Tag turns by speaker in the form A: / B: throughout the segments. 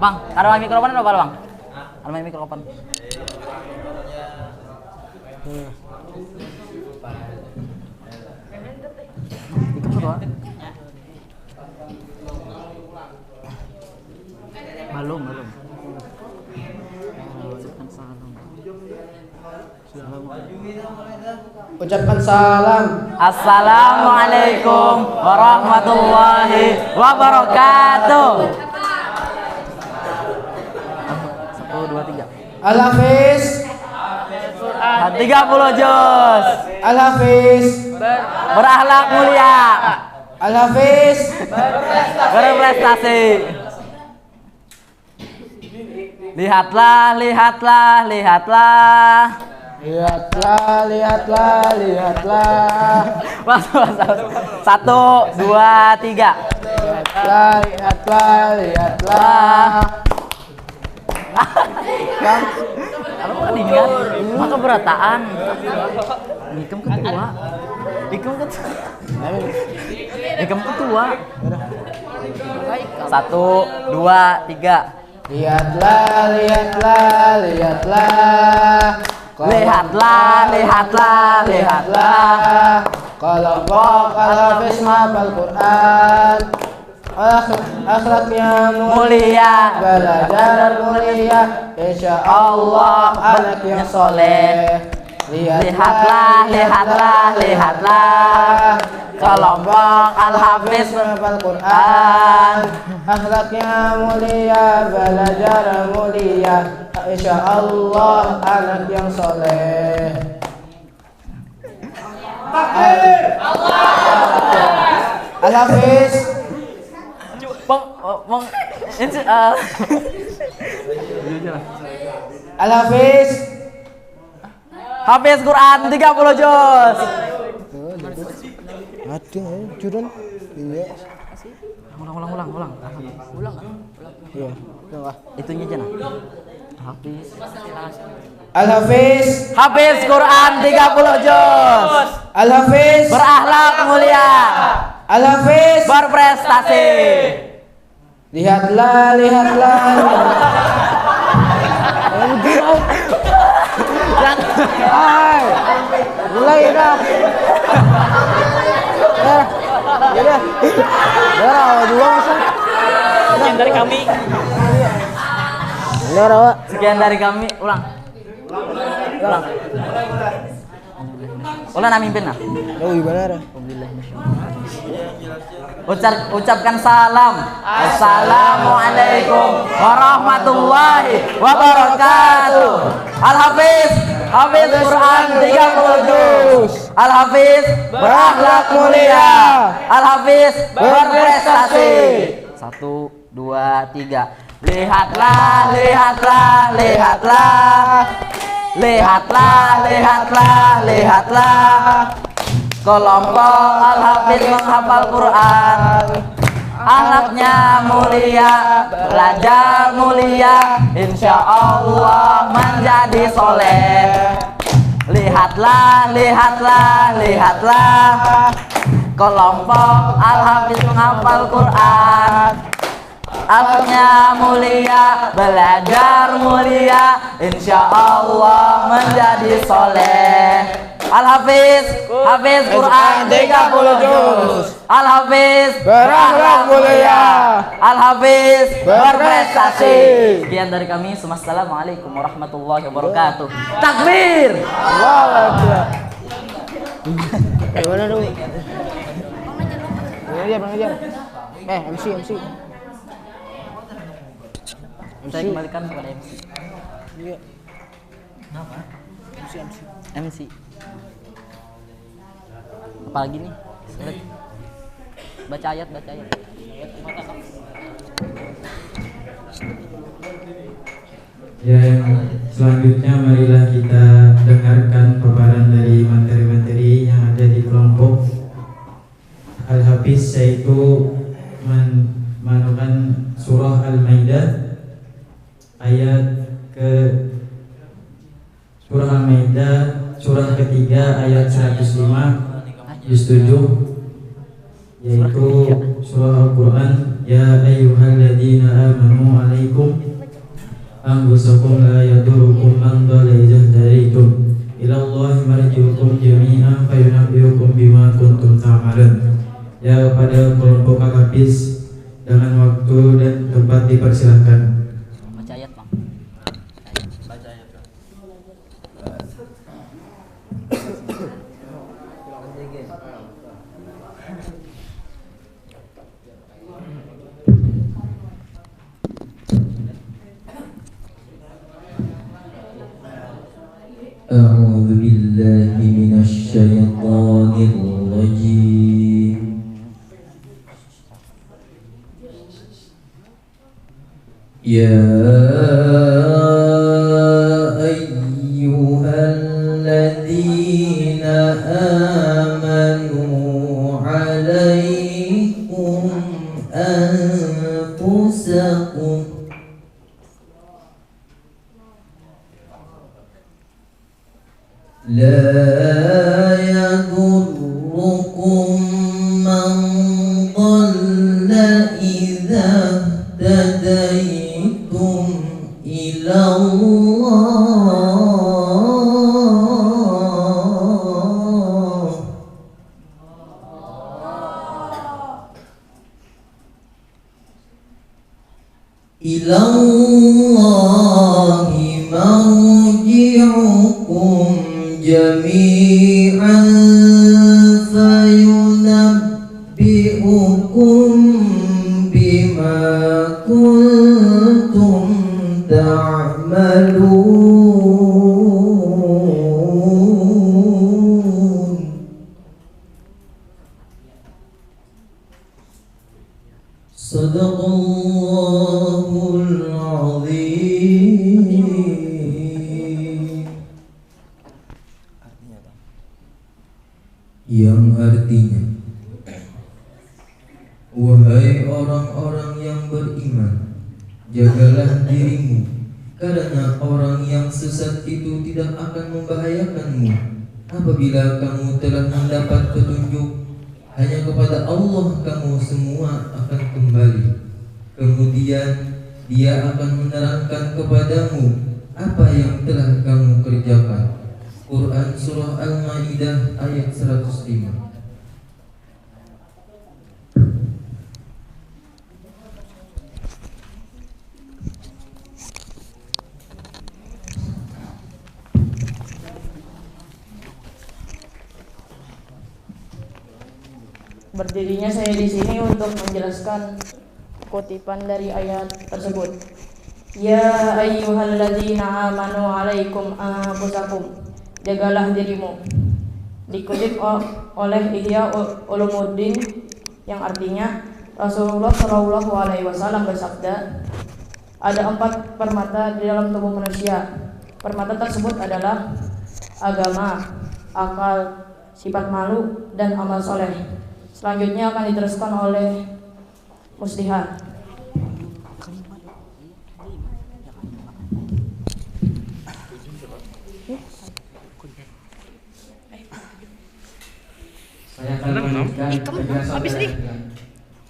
A: Bang, ada main mikrofon atau apa, Bang? Ada main mikrofon. Itu berdua. Belum.
B: Ucapkan salam.
A: Assalamualaikum warahmatullahi wabarakatuh. 1, 2, 3.
B: Al-Hafiz
A: 30 juz.
B: Al-Hafiz
A: Berakhlak mulia.
B: Al-Hafiz
A: Berprestasi. Lihatlah.
B: Lihatlah.
A: 1, 2, 3.
B: Lihatlah.
A: Apa ketinggian? Maka berataan. Ikam ketua. Ikam ketua. 1, 2, 3.
B: Lihatlah. Kelompok Al-Hafiz hafal Quran, akhlaknya
A: Mulia.
B: belajar mulia, insya Allah anaknya soleh.
A: Lihatlah. Kelompok Al-Hafiz
B: hafal Quran, akhlaknya mulia, belajar mulia, insya Allah anak yang soleh. Al-Hafiz Al-Hafiz
A: Hafiz Quran 30 juz.
B: ada curun iya
A: Ulang.
B: iya
A: Itunya aja nah. Hafiz
B: Al-Hafiz
A: Quran 30 juz.
B: Al-Hafiz
A: Berakhlak mulia.
B: Al-Hafiz
A: Berprestasi.
B: lihatlah hai mulai dah ya dua masa
A: Sekian dari kami. Sekian dari kami. Ulang. Ulang mimpin nah.
B: oh gimana
A: Ucapkan salam. Assalamualaikum warahmatullahi wabarakatuh. Al-Hafiz Quran 30 juz. Al-Hafiz berakhlak mulia. Al-Hafiz berprestasi. 1, 2, 3. Lihatlah. Kelompok Al-Hafiz menghafal Quran, akhlaknya mulia, belajar mulia, insya Allah menjadi soleh. Lihatlah. Kelompok Al-Hafiz menghafal Quran, akhlaknya mulia, belajar mulia, insya Allah menjadi soleh. Al-Hafiz Quran 30 juz. Al-Hafiz berakhlak mulia. Al-Hafiz berprestasi. Sekian dari kami. Assalamualaikum warahmatullahi wabarakatuh. Takbir.
B: gimana dong Bang Ajar MC
A: Saya kembalikan kepada MC.
B: iya
A: Kenapa? MC. Apalagi nih? Baca ayat.
C: Yang selanjutnya marilah kita dengarkan paparan dari materi-materi yang ada di kelompok Al-Hafiz, yaitu menukan surah Al-Maidah ayat ke surah Al-Maidah surah ketiga ayat 105 juz 7, yaitu surah Al-Quran, Ya ayyuhalladzina amanu alaikum anfusakum la yadurukum man dhalla idza hadaitum ilallahi marji'ukum jami'an fayunabbi'ukum bima kuntum ta'malun. Ya kepada kelompok akapis, dengan waktu dan tempat dipersilahkan.
A: Baca ayat, Bang. Baca ayat.
C: A'udzu billahi minasy syaithanir rajim. Ya ayyuhalladzina amanu alaikum anfusakum La yadurrukum man dhalla idza tadaitum ila Allah ila Allahi marji'ukum jami'an fayunabbi'ukum bima kuntum ta'malun. Sadaqallahul azim. Yang artinya, wahai orang-orang yang beriman, jagalah dirimu, karena orang yang sesat itu tidak akan membahayakanmu apabila kamu telah mendapat petunjuk. Hanya kepada Allah kamu semua akan kembali. Kemudian Dia akan menerangkan kepadamu apa yang telah kamu kerjakan. Quran Surah Al-Ma'idah ayat 105.
D: Berdirinya saya di sini untuk menjelaskan kutipan dari ayat tersebut. Ya ayyuhalladzina amanu alaikum anfusakum, jagalah dirimu. Dikutip oleh Ihya Ulumuddin yang artinya Rasulullah Shallallahu Alaihi Wasallam bersabda, ada 4 permata di dalam tubuh manusia. Permata tersebut adalah agama, akal, sifat malu, dan amal soleh. Selanjutnya akan diteruskan oleh Muslihat.
E: Saya akan melanjutkan penjelasan dari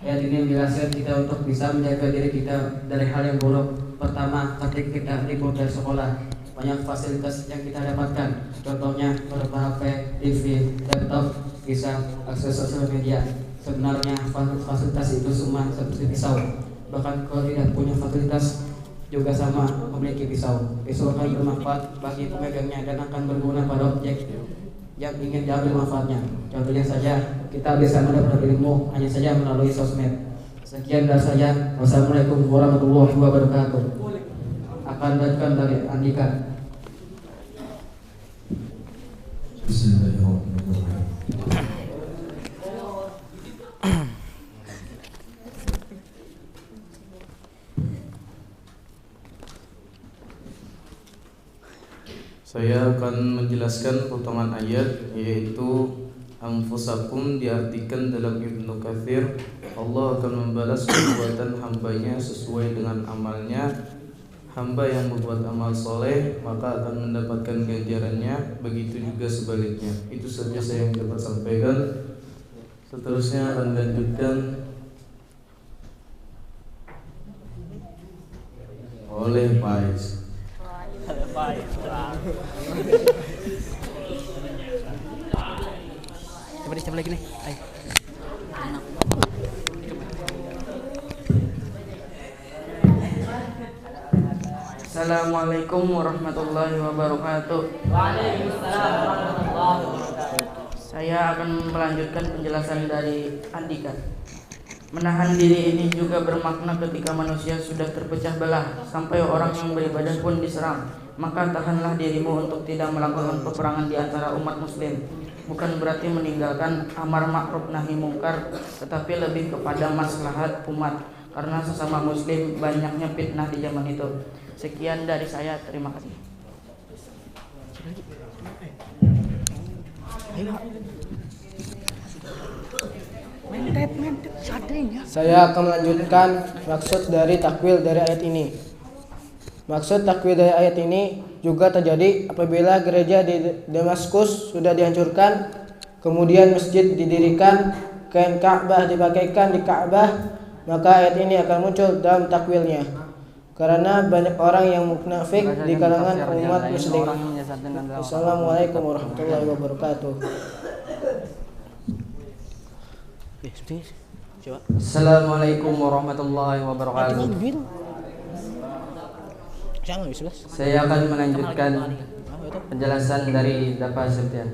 E: ayat ini menjelaskan kita untuk bisa menjaga diri kita dari hal yang buruk. Pertama, ketika kita libur dari sekolah, banyak fasilitas yang kita dapatkan. Contohnya berupa HP, TV, laptop, bisa akses sosial media. Sebenarnya fasilitas itu semua seperti pisau. Bahkan kalau tidak punya fasilitas juga sama memiliki pisau. Pisau akan bermanfaat bagi pemegangnya dan akan berguna pada objek yang ingin diambil manfaatnya. Contohnya saja, kita bisa mendapat ilmu hanya saja melalui sosmed. Sekian dari saya. Wassalamualaikum warahmatullahi wabarakatuh. Akan lanjutkan dari Andika.
C: Bismillahirrahmanirrahim.
F: Saya akan menjelaskan potongan ayat, yaitu anfusakum diartikan dalam Ibnu Katsir, Allah akan membalas perbuatan hambanya sesuai dengan amalnya. Hamba yang membuat amal soleh maka akan mendapatkan ganjarannya, begitu juga sebaliknya. Itu saja saya yang dapat sampaikan. Seterusnya akan dilanjutkan oleh Faiz.
B: Coba lagi nih. Ayo.
D: Assalamualaikum warahmatullahi wabarakatuh.
A: Waalaikumsalam warahmatullahi wabarakatuh.
D: Saya akan melanjutkan penjelasan dari Andika. Menahan diri ini juga bermakna ketika manusia sudah terpecah belah sampai orang yang beribadah pun diserang. Maka tahanlah dirimu untuk tidak melakukan peperangan di antara umat muslim. Bukan berarti meninggalkan amar ma'ruf nahi mungkar, tetapi lebih kepada maslahat umat, karena sesama muslim banyaknya fitnah di zaman itu. Sekian dari saya, terima kasih.
B: Saya akan melanjutkan maksud dari takwil dari ayat ini. Maksud takwil dari ayat ini juga terjadi apabila gereja di Damaskus sudah dihancurkan, kemudian masjid didirikan, kain Ka'bah dipakaikan di Ka'bah, maka ayat ini akan muncul dalam takwilnya. Karena banyak orang yang munafik di kalangan umat muslim. Assalamualaikum warahmatullahi wabarakatuh.
E: Assalamualaikum warahmatullahi wabarakatuh. Saya akan melanjutkan penjelasan dari Dapa Setia.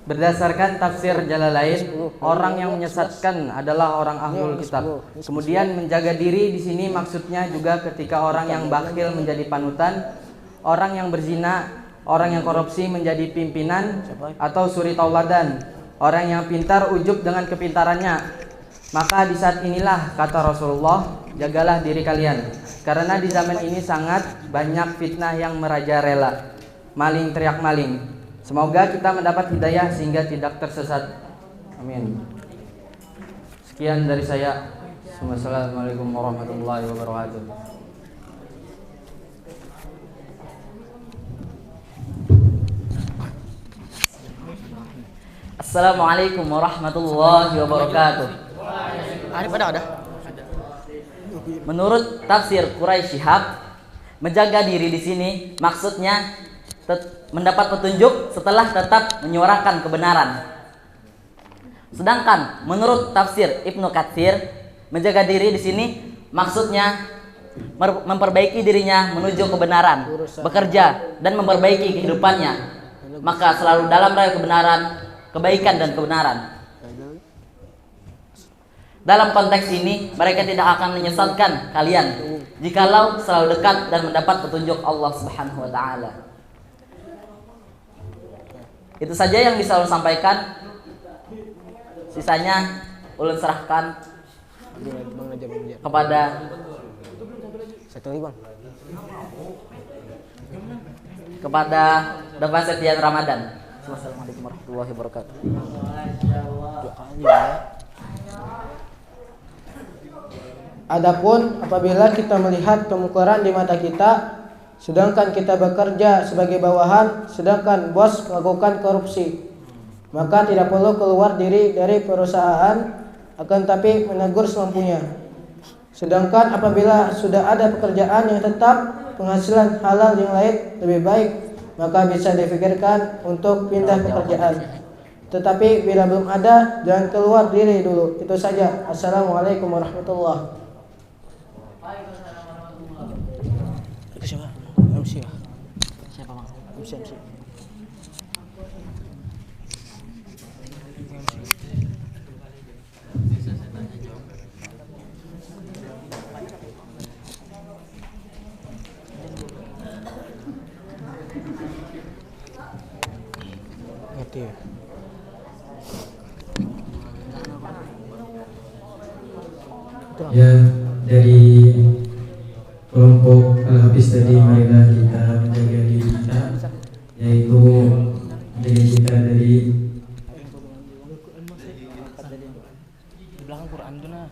E: Berdasarkan tafsir Jalalain, orang yang menyesatkan adalah orang ahlul kitab. Kemudian menjaga diri di sini maksudnya juga ketika orang yang bakhil menjadi panutan, orang yang berzina, orang yang korupsi menjadi pimpinan atau suri tauladan, orang yang pintar ujub dengan kepintarannya. Maka di saat inilah kata Rasulullah, jagalah diri kalian, karena di zaman ini sangat banyak fitnah yang merajalela. Maling teriak maling. Semoga kita mendapat hidayah sehingga tidak tersesat. Amin. Sekian dari saya. Wassalamualaikum warahmatullahi wabarakatuh.
A: Assalamualaikum warahmatullahi wabarakatuh.
B: Ada.
A: Menurut tafsir Quraisy Shihab, menjaga diri di sini maksudnya mendapat petunjuk setelah tetap menyuarakan kebenaran. Sedangkan menurut tafsir Ibnu Katsir, menjaga diri di sini maksudnya memperbaiki dirinya menuju kebenaran, bekerja dan memperbaiki kehidupannya. Maka selalu dalam raya kebenaran, kebaikan dan kebenaran. Dalam konteks ini, mereka tidak akan menyesatkan kalian jikalau selalu dekat dan mendapat petunjuk Allah Subhanahu wa taala. Itu saja yang bisa ulun sampaikan. Sisanya ulun serahkan kepada Bapak Setian Ramadan. Wassalamualaikum warahmatullahi wabarakatuh.
B: Adapun apabila kita melihat kemungkaran di mata kita, sedangkan kita bekerja sebagai bawahan, sedangkan bos melakukan korupsi, maka tidak perlu keluar diri dari perusahaan, akan tapi menegur semampunya. Sedangkan apabila sudah ada pekerjaan yang tetap, penghasilan halal yang lain lebih baik, maka bisa difikirkan untuk pindah pekerjaan. Tetapi bila belum ada, jangan keluar diri dulu. Itu saja. Assalamualaikum warahmatullahi wabarakatuh.
A: Siapa bang?
B: MC. Ngerti ya?
C: Ya, dari kelompok Al-Hafiz tadi, marilah kita menjaga diri kita, yaitu diri kita dari
B: Di belakang Quran tuh nah.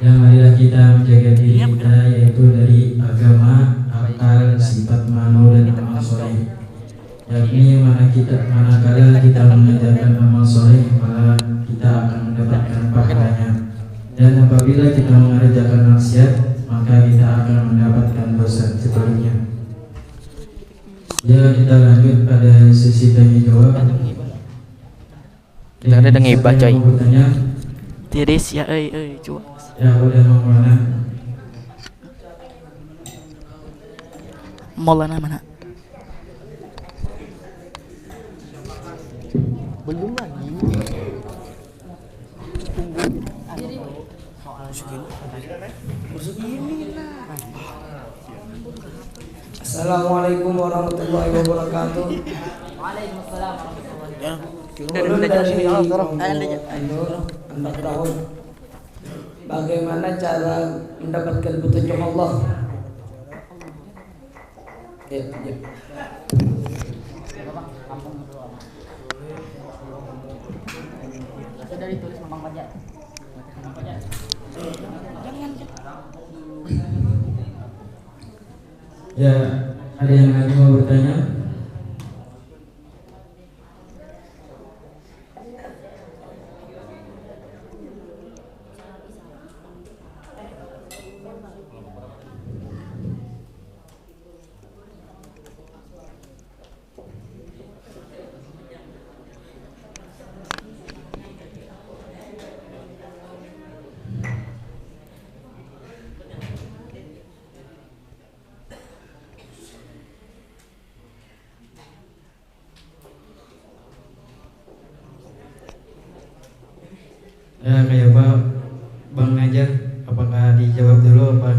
C: ya marilah kita menjaga diri kita, yaitu dari agama, akal, sifat mano dan amal soleh.
G: yakni manakala kita mengerjakan amal soleh maka kita akan mendapatkan pahalanya, dan apabila kita mengerjakan maksiat maka kita akan mendapatkan dosa sebaliknya. Ya, kita lanjut pada sesi tanya jawab.
D: Kita ada ngibah coy.
G: Bertanya,
D: Tiris ya coba.
G: ya udah
D: Maulana mana?
A: Belum lagi.
B: Assalamualaikum warahmatullahi wabarakatuh.
A: Waalaikumsalam warahmatullahi wabarakatuh.
B: Ulun dari Ainur 4 tahun. Bagaimana cara mendapatkan petunjuk Allah? Ya.
A: Sudah ditulis Mamang Fajar.
G: Ya, ada yang lagi mau bertanya? Ya, kayak Bang Najar, apakah dijawab dulu apa?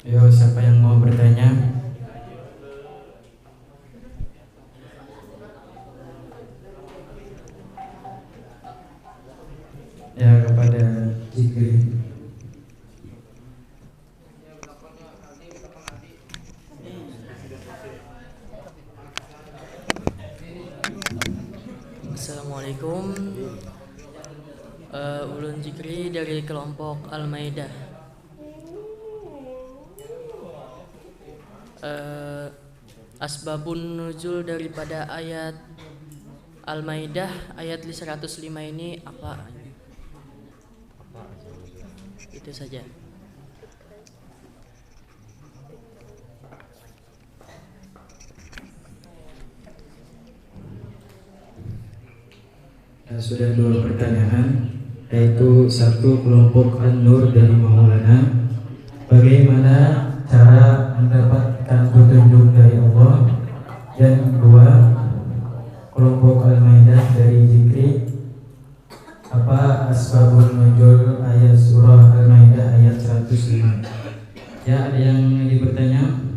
G: Yo, siapa yang mau bertanya? Ya, kepada Jikri.
H: Assalamualaikum. Ulun Jikri dari kelompok Al-Maidah. Asbabun nuzul daripada ayat Al-Maidah ayat 105 ini apa? Itu saja.
G: Sudah 2 pertanyaan, yaitu satu kelompok An-Nur dari Maulana. Bagaimana cara mendapatkan petunjuk dari Allah? Dan 2 kelompok Al-Maidah dari Zikri, apa asbabun nuzul ayat surah Al-Maidah ayat 105? Ya, ada yang lagi bertanya?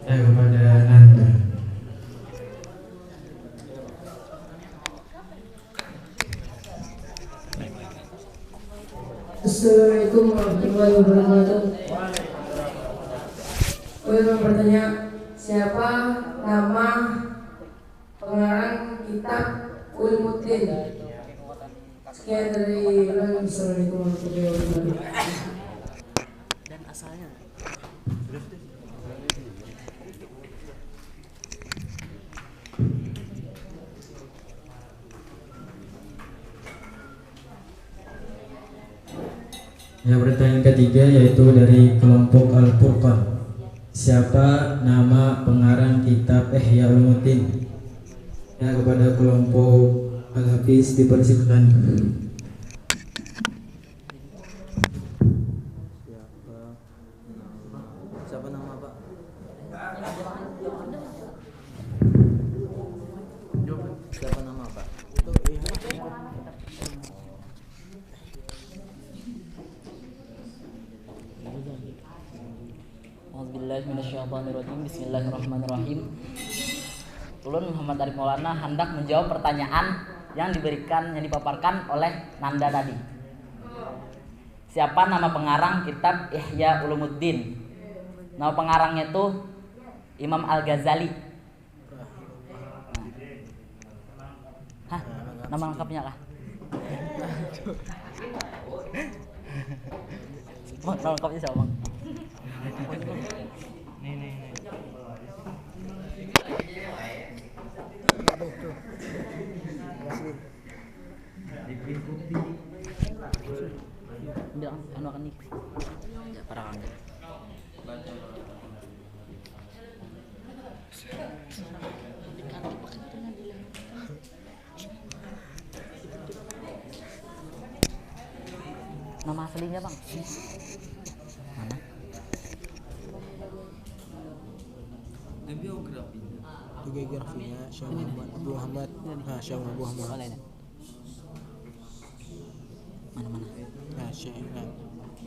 G: Kepada Nanda.
I: Assalamualaikum warahmatullahi wabarakatuh. Saya mau bertanya, siapa nama pengarang kitab Ulumuddin? Sekian dari Ulang. Assalamualaikum warahmatullahi wabarakatuh.
H: Dan asalnya
G: Ya, pertanyaan ketiga yaitu dari kelompok Al-Furqan. Siapa nama pengarang kitab Ihya Ulumuddin? Ya, kepada kelompok Al-Hafiz dipersilakan.
C: Siapa nama Pak? Siapa nama Pak?
A: Auzubillahiminasyaitonirrajim. Bismillahirrahmanirrahim. Ulun Muhammad Arif Maulana hendak menjawab pertanyaan yang dipaparkan oleh Nanda tadi. Siapa nama pengarang kitab Ihya Ulumuddin? Nama pengarangnya itu Imam Al-Ghazali. Hah? Nama lengkapnya kah? Bang, nama lengkapnya siapa, Bang? Bilang anu akan nih. Ya, parah kan. Nama aslinya, Bang? Mana?
B: Biografinya Syekh Muhammad Abu Muhammad. Nah, Syekh Abu Muhammad.
A: Mana?
B: Nah, Syekh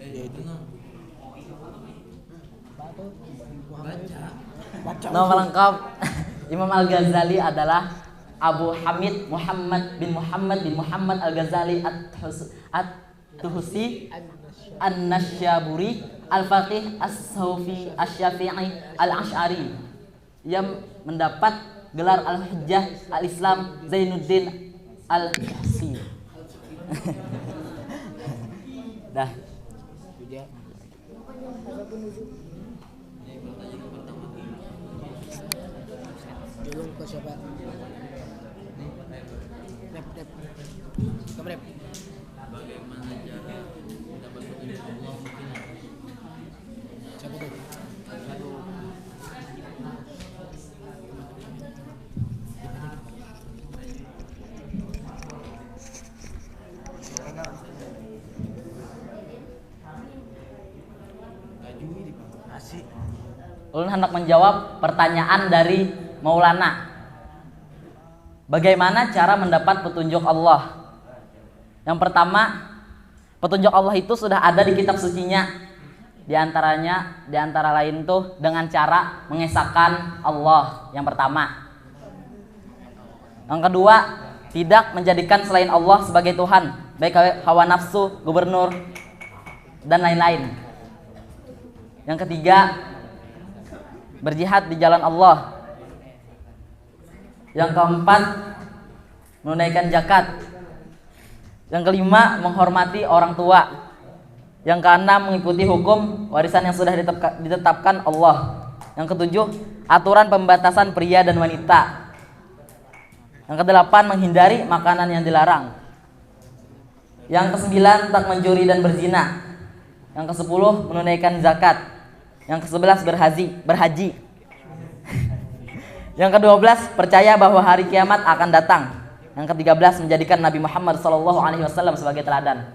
B: yaitu
A: Nama lengkap Imam Al-Ghazali adalah Abu Hamid Muhammad bin Muhammad Al-Ghazali At-Tuhusi An-Nasyaburi Al-Faqih As-Sufi Asy-Syafi'i Al-Asy'ari yang mendapat gelar Al-Hujjah Al-Islam Zainuddin Al-Hsi. Dah.
B: Julung ke siapa? Rep.
C: Bagaimana cara mendapat petunjuk Allah mungkin?
B: Siapa tuh?
A: Ulun hendak menjawab pertanyaan dari Maulana. Bagaimana cara mendapat petunjuk Allah? Yang pertama, petunjuk Allah itu sudah ada di kitab sucinya. Di antara lain tuh dengan cara mengesahkan Allah. Yang pertama. Yang kedua, tidak menjadikan selain Allah sebagai Tuhan, baik hawa nafsu, gubernur, dan lain-lain. Yang ketiga, berjihad di jalan Allah. Yang keempat, menunaikan zakat. Yang kelima, menghormati orang tua. Yang keenam, mengikuti hukum warisan yang sudah ditetapkan Allah. Yang ketujuh, aturan pembatasan pria dan wanita. Yang kedelapan, menghindari makanan yang dilarang. Yang kesembilan, tak mencuri dan berzina. Yang kesepuluh, menunaikan zakat. Yang ke-11 berhaji. Yang ke-12 percaya bahwa hari kiamat akan datang. Yang ke-13 menjadikan Nabi Muhammad SAW sebagai teladan.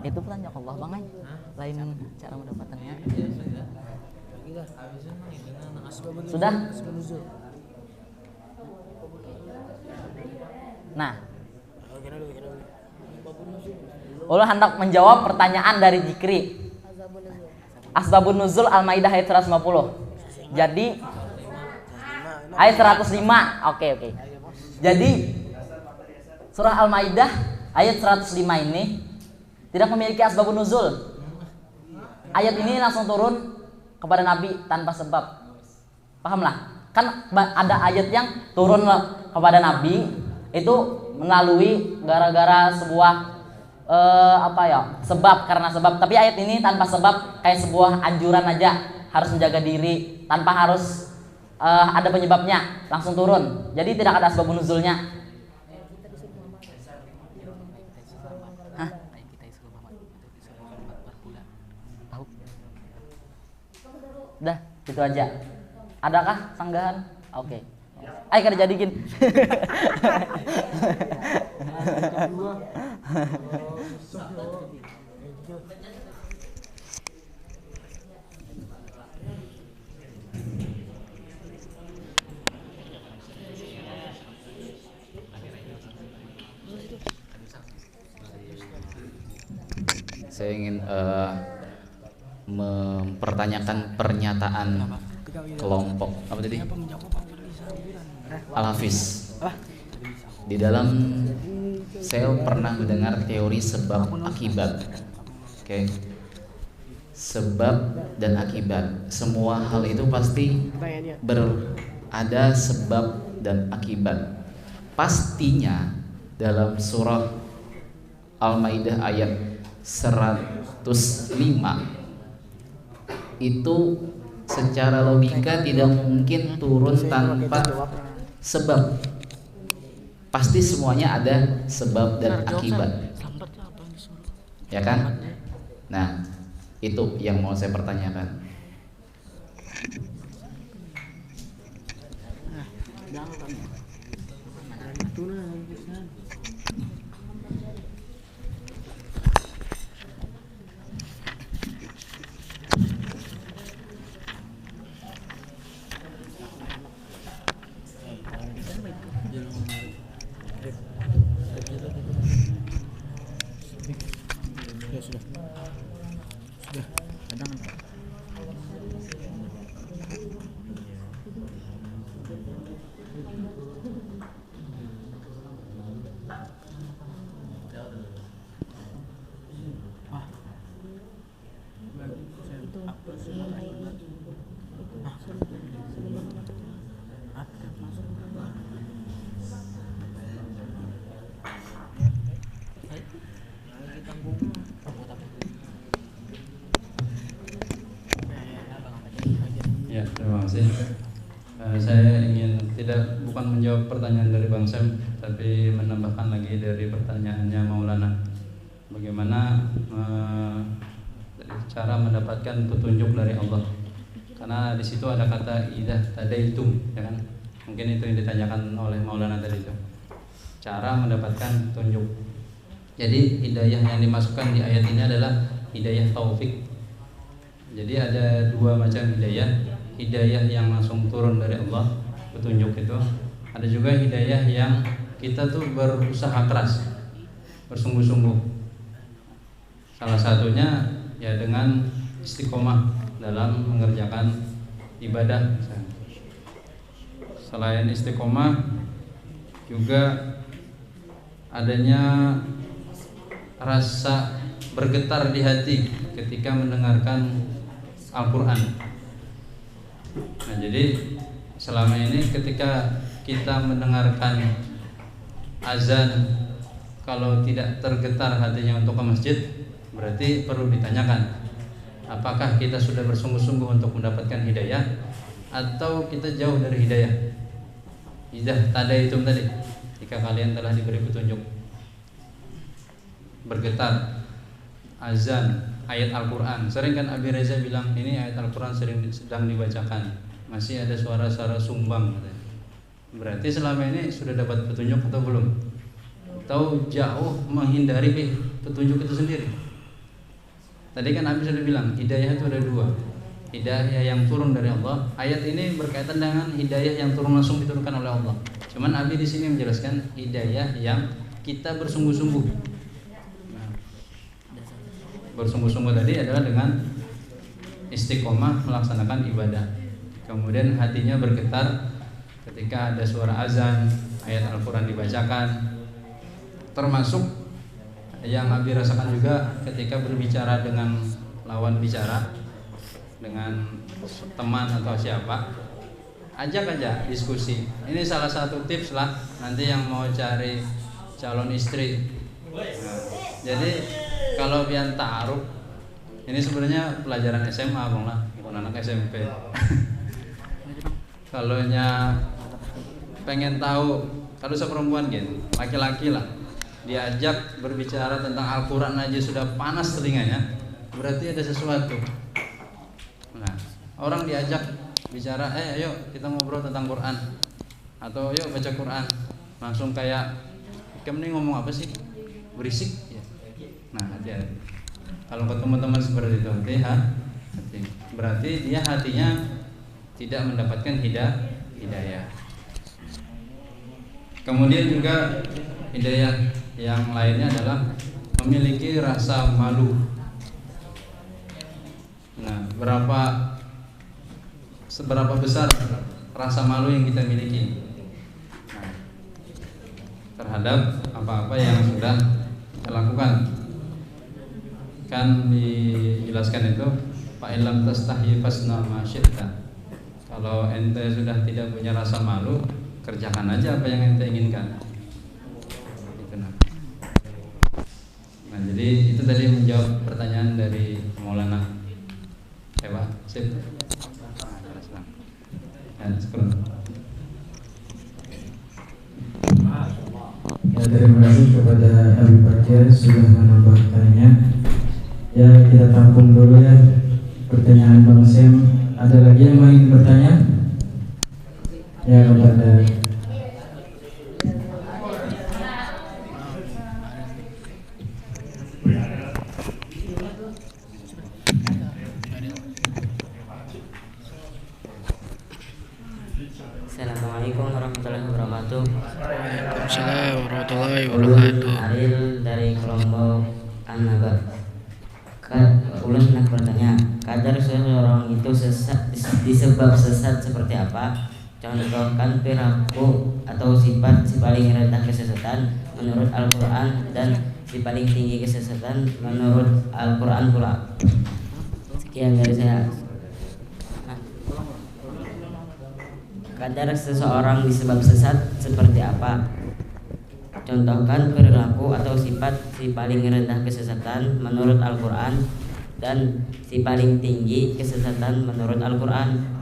A: Itu petunjuk Allah, Bang. Lain cara mendapatkannya. Sudah? Nah, ulun hendak menjawab pertanyaan dari Zikri. Asbabun Nuzul Al-Maidah ayat 150. Jadi ayat 105. Oke. Jadi surah Al-Maidah ayat 105 ini tidak memiliki asbabun nuzul. Ayat ini langsung turun kepada Nabi tanpa sebab. Pahamlah? Kan ada ayat yang turun kepada Nabi itu melalui gara-gara sebuah sebab, karena sebab. Tapi ayat ini tanpa sebab, kayak sebuah anjuran aja, harus menjaga diri tanpa harus ada penyebabnya, langsung turun. Jadi tidak ada asbabun nuzulnya. Dah, itu aja. Adakah sanggahan? Oke. Ayo kada jadikin.
J: Saya ingin mempertanyakan pernyataan kelompok apa tadi? Al-Hafiz. Di dalam saya pernah mendengar teori sebab akibat. Oke. Sebab dan akibat. Semua hal itu pasti ada sebab dan akibat. Pastinya dalam surah Al-Maidah ayat 105 itu secara logika tidak mungkin turun tanpa sebab. Pasti semuanya ada sebab dan akibat, ya kan? Nah, itu yang mau saya pertanyakan.
K: Ya, terima kasih. Saya ingin bukan menjawab pertanyaan dari Bang Sam, tapi menambahkan lagi dari pertanyaannya Maulana. Bagaimana cara mendapatkan petunjuk dari Allah? Karena di situ ada kata idah tadaitum, ya kan? Mungkin itu yang ditanyakan oleh Maulana tadi itu. Cara mendapatkan petunjuk. Jadi hidayah yang dimasukkan di ayat ini adalah hidayah taufik. Jadi ada dua macam hidayah. Hidayah yang langsung turun dari Allah, petunjuk itu. Ada juga hidayah yang kita tuh berusaha keras, bersungguh-sungguh. Salah satunya ya dengan istiqomah dalam mengerjakan ibadah. Selain istiqomah juga adanya rasa bergetar di hati ketika mendengarkan Al-Quran. Nah, jadi selama ini ketika kita mendengarkan azan, kalau tidak tergetar hatinya untuk ke masjid, berarti perlu ditanyakan, apakah kita sudah bersungguh-sungguh untuk mendapatkan hidayah atau kita jauh dari hidayah. Idah tadaitum tadi, jika kalian telah diberi petunjuk. Bergetar azan, ayat Al-Quran. Sering kan Abi Reza bilang ini ayat Al-Quran sedang dibacakan, masih ada suara-suara sumbang katanya. Berarti selama ini sudah dapat petunjuk atau belum? Atau jauh menghindari petunjuk itu sendiri? Tadi kan Abi sudah bilang hidayah itu ada dua. Hidayah yang turun dari Allah. Ayat ini berkaitan dengan hidayah yang turun langsung diturunkan oleh Allah. Cuman Abi di sini menjelaskan hidayah yang kita bersungguh-sungguh. Bersungguh-sungguh tadi adalah dengan istiqomah melaksanakan ibadah. Kemudian hatinya bergetar ketika ada suara azan, ayat Al-Quran dibacakan. Termasuk yang Abi rasakan juga ketika berbicara dengan lawan bicara, dengan teman atau siapa, ajak aja diskusi. Ini salah satu tips lah nanti yang mau cari calon istri. Nah, jadi kalau pian taruh, ini sebenarnya pelajaran SMA bang lah, bukan anak SMP. Kalau pengen tahu, kalau seperempuan gitu, laki-laki lah, diajak berbicara tentang Al-Quran aja sudah panas telinganya, berarti ada sesuatu. Nah, orang diajak bicara, ayo kita ngobrol tentang Quran atau yuk baca Quran, langsung kayak kamu ini ngomong apa sih, berisik ya. Nah, hati-hati kalau ketemu teman seperti itu, hati. Berarti dia hatinya tidak mendapatkan hidayah. Kemudian juga hidayah yang lainnya adalah memiliki rasa malu. Nah, seberapa besar rasa malu yang kita miliki terhadap apa-apa yang sudah kita lakukan. Kan dijelaskan itu, fa illam tastahi fasna ma syi'ta. Kalau ente sudah tidak punya rasa malu, kerjakan aja apa yang ente inginkan. Gitu, nah, jadi itu tadi menjawab pertanyaan dari Maulana. Pak, sip.
G: Ya, terima kasih kepada Habib Bakir sudah menambahkannya. Ya, kita tampung dulu ya pertanyaan Bang Sam. Ada lagi yang mau ingin bertanya? Ya, kepada
L: Assalamualaikum warahmatullahi wabarakatuh.
H: Waalaikumsalam warahmatullahi wabarakatuh.
L: Aril dari kelompok An-Naba. Ulun hendak bertanya, kadar seseorang itu sesat disebab sesat seperti apa? Contohkan perilaku atau sifat si paling rendah kesesatan menurut Al-Quran dan si paling tinggi kesesatan menurut Al-Quran pula. Sekian dari saya. Kadar seseorang disebab sesat seperti apa? Contohkan perilaku atau sifat si paling rendah kesesatan menurut Al-Quran dan si paling tinggi kesesatan menurut Al-Quran.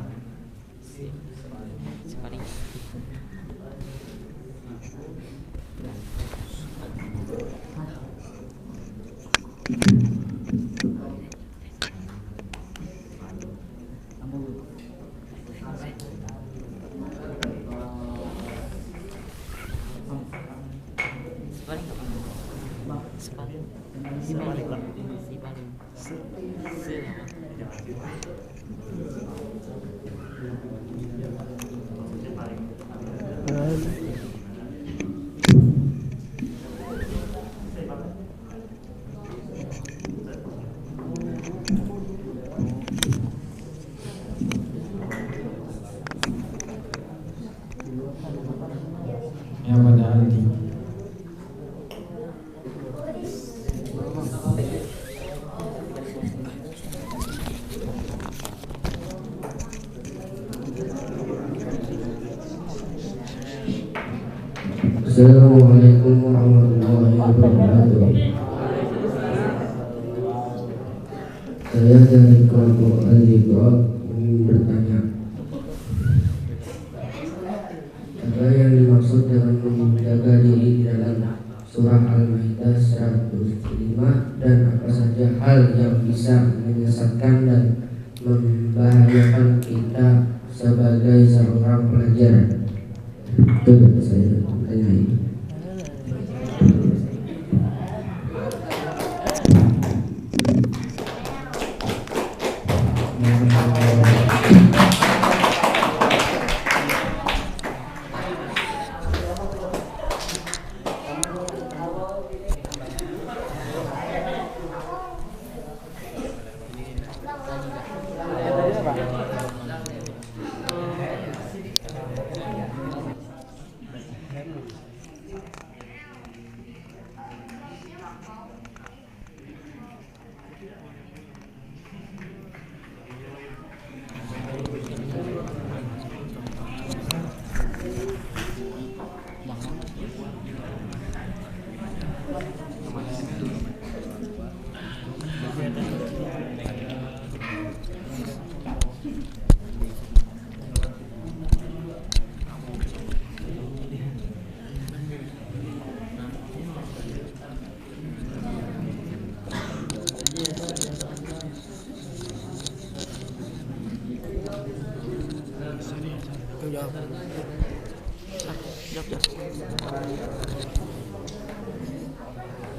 G: ya pada Aldi.
C: Assalamualaikum warahmatullahi wabarakatuh. Saya dari kelompok Al-Iqra ingin bertanya, apa yang dimaksud dengan menjaga diri di dalam surah Al-Maidah 105 dan apa saja hal yang bisa menyesatkan dan membahayakan kita sebagai seorang pelajar? Itu saya tanya ini.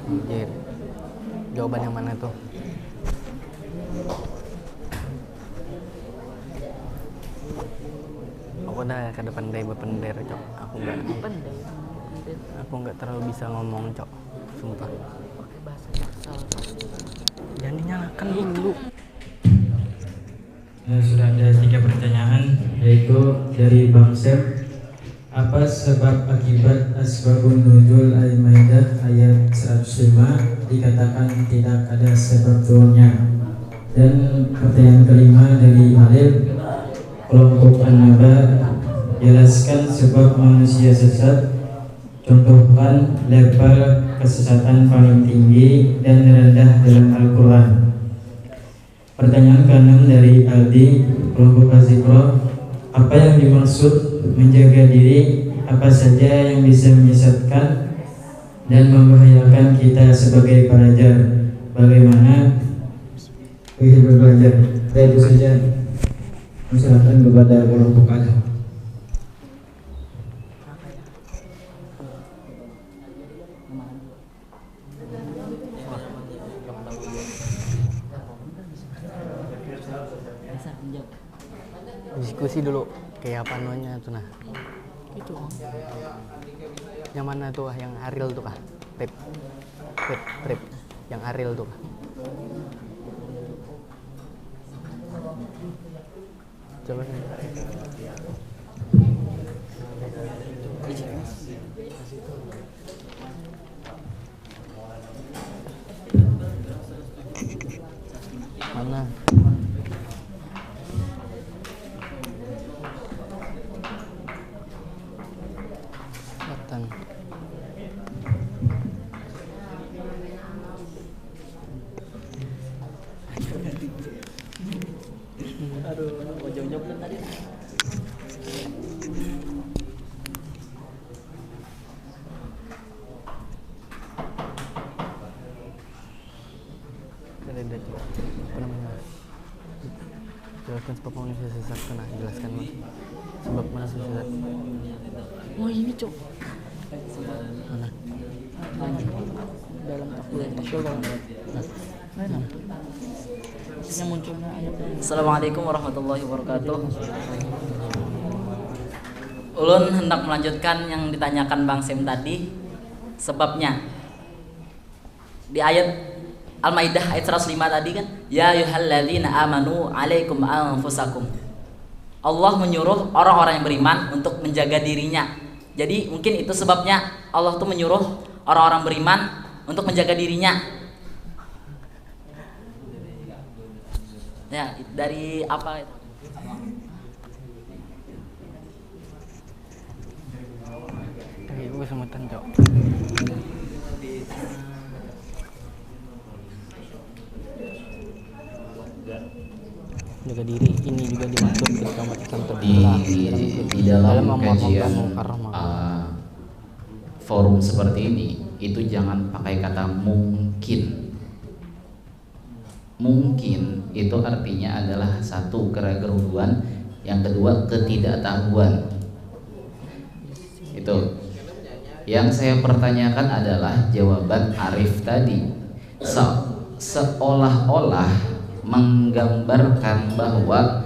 M: Anjir. Jawaban yang mana tuh? Aku udah ke depan dari pendek, Cok. Aku nggak terlalu bisa ngomong, Cok. Sumpah.
D: Pakai bahasa Jaksel.
M: Jangan dinyalakan dulu.
G: Sudah ada 3 pertanyaan, yaitu dari Bang Sep. Apa sebab akibat asbabun nuzul Al-Maidah ayat 105 dikatakan tidak ada sebab turunnya? Dan pertanyaan kelima dari Alif, kelompok An-Naba, jelaskan sebab manusia sesat, contohkan level kesesatan paling tinggi dan rendah dalam Al-Quran. Pertanyaan ke-6 dari Aldi, kelompok Azikro, apa yang dimaksud menjaga diri, apa saja yang bisa menyesatkan dan membahayakan kita sebagai pelajar, bagaimana belajar. Itu saja. Silakan kepada kelompok ada.
M: Diskusi dulu kayak apa namanya tuh nah.
D: Itu.
M: Yang mana tuh yang Ariel tuh kah? Trip. Yang Ariel tuh kah? Coba. Mana? Batang.
A: Aduh, mau jawab tadi.
M: Apa namanya? Jelaskan sebab manusia sesat. Nah, jelaskan mas. Sebab manusia sesat.
D: Oh ini Cok.
M: Mana?
D: Dalam takbiratul ihram. Mana? Yang munculnya ayatnya.
A: Assalamualaikum warahmatullahi wabarakatuh. Ulun hendak melanjutkan yang ditanyakan Bang Sem tadi. Sebabnya di ayat Al-Maidah ayat 105 tadi kan, ya ayyuhalladzina amanu alaikum anfusakum. Allah menyuruh orang-orang yang beriman untuk menjaga dirinya. Jadi mungkin itu sebabnya Allah tuh menyuruh orang-orang beriman untuk menjaga dirinya. Ya, dari apa itu?
M: Dari gue semutan, Cok. Jaga diri ini juga dimaksud ketika umat Islam terbelah
J: di dalam kajian forum seperti ini itu jangan pakai kata mungkin. Mungkin itu artinya adalah satu keraguan, yang kedua ketidaktahuan. Itu yang saya pertanyakan adalah jawaban Arif tadi. Seolah-olah menggambarkan bahwa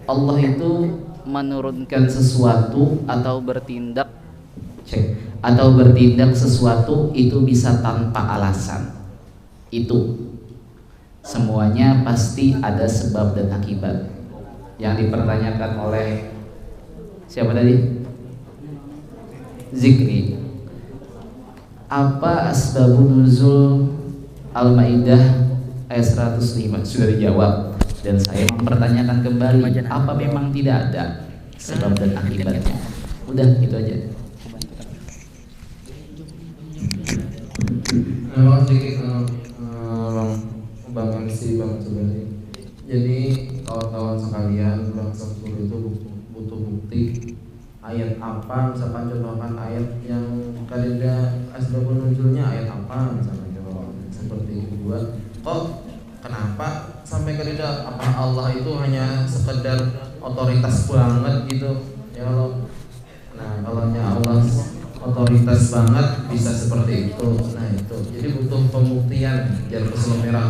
J: Allah itu menurunkan sesuatu atau bertindak sesuatu itu bisa tanpa alasan. Itu semuanya pasti ada sebab dan akibat. Yang dipertanyakan oleh siapa tadi? Zikri. Apa asbabun nuzul Al-Maidah ayat 105? Sudah dijawab. Dan saya mempertanyakan kembali, apa memang tidak ada sebab dan akibatnya? Udah, itu aja.
C: Nama sedikit Bang MC, Bang Subari. Jadi kawan-kawan sekalian, Bang Samsul itu butuh bukti ayat apa, misalkan contohkan ayat yang kalian asbabun nuzulnya ayat apa, misalkan seperti itu buat. Kok kenapa sampai kalian apa Allah itu hanya sekedar otoritas banget gitu ya Allah. Nah, kalau Allah
F: minoritas banget bisa seperti itu. Nah itu, jadi butuh pembuktian. Jalur Islam merah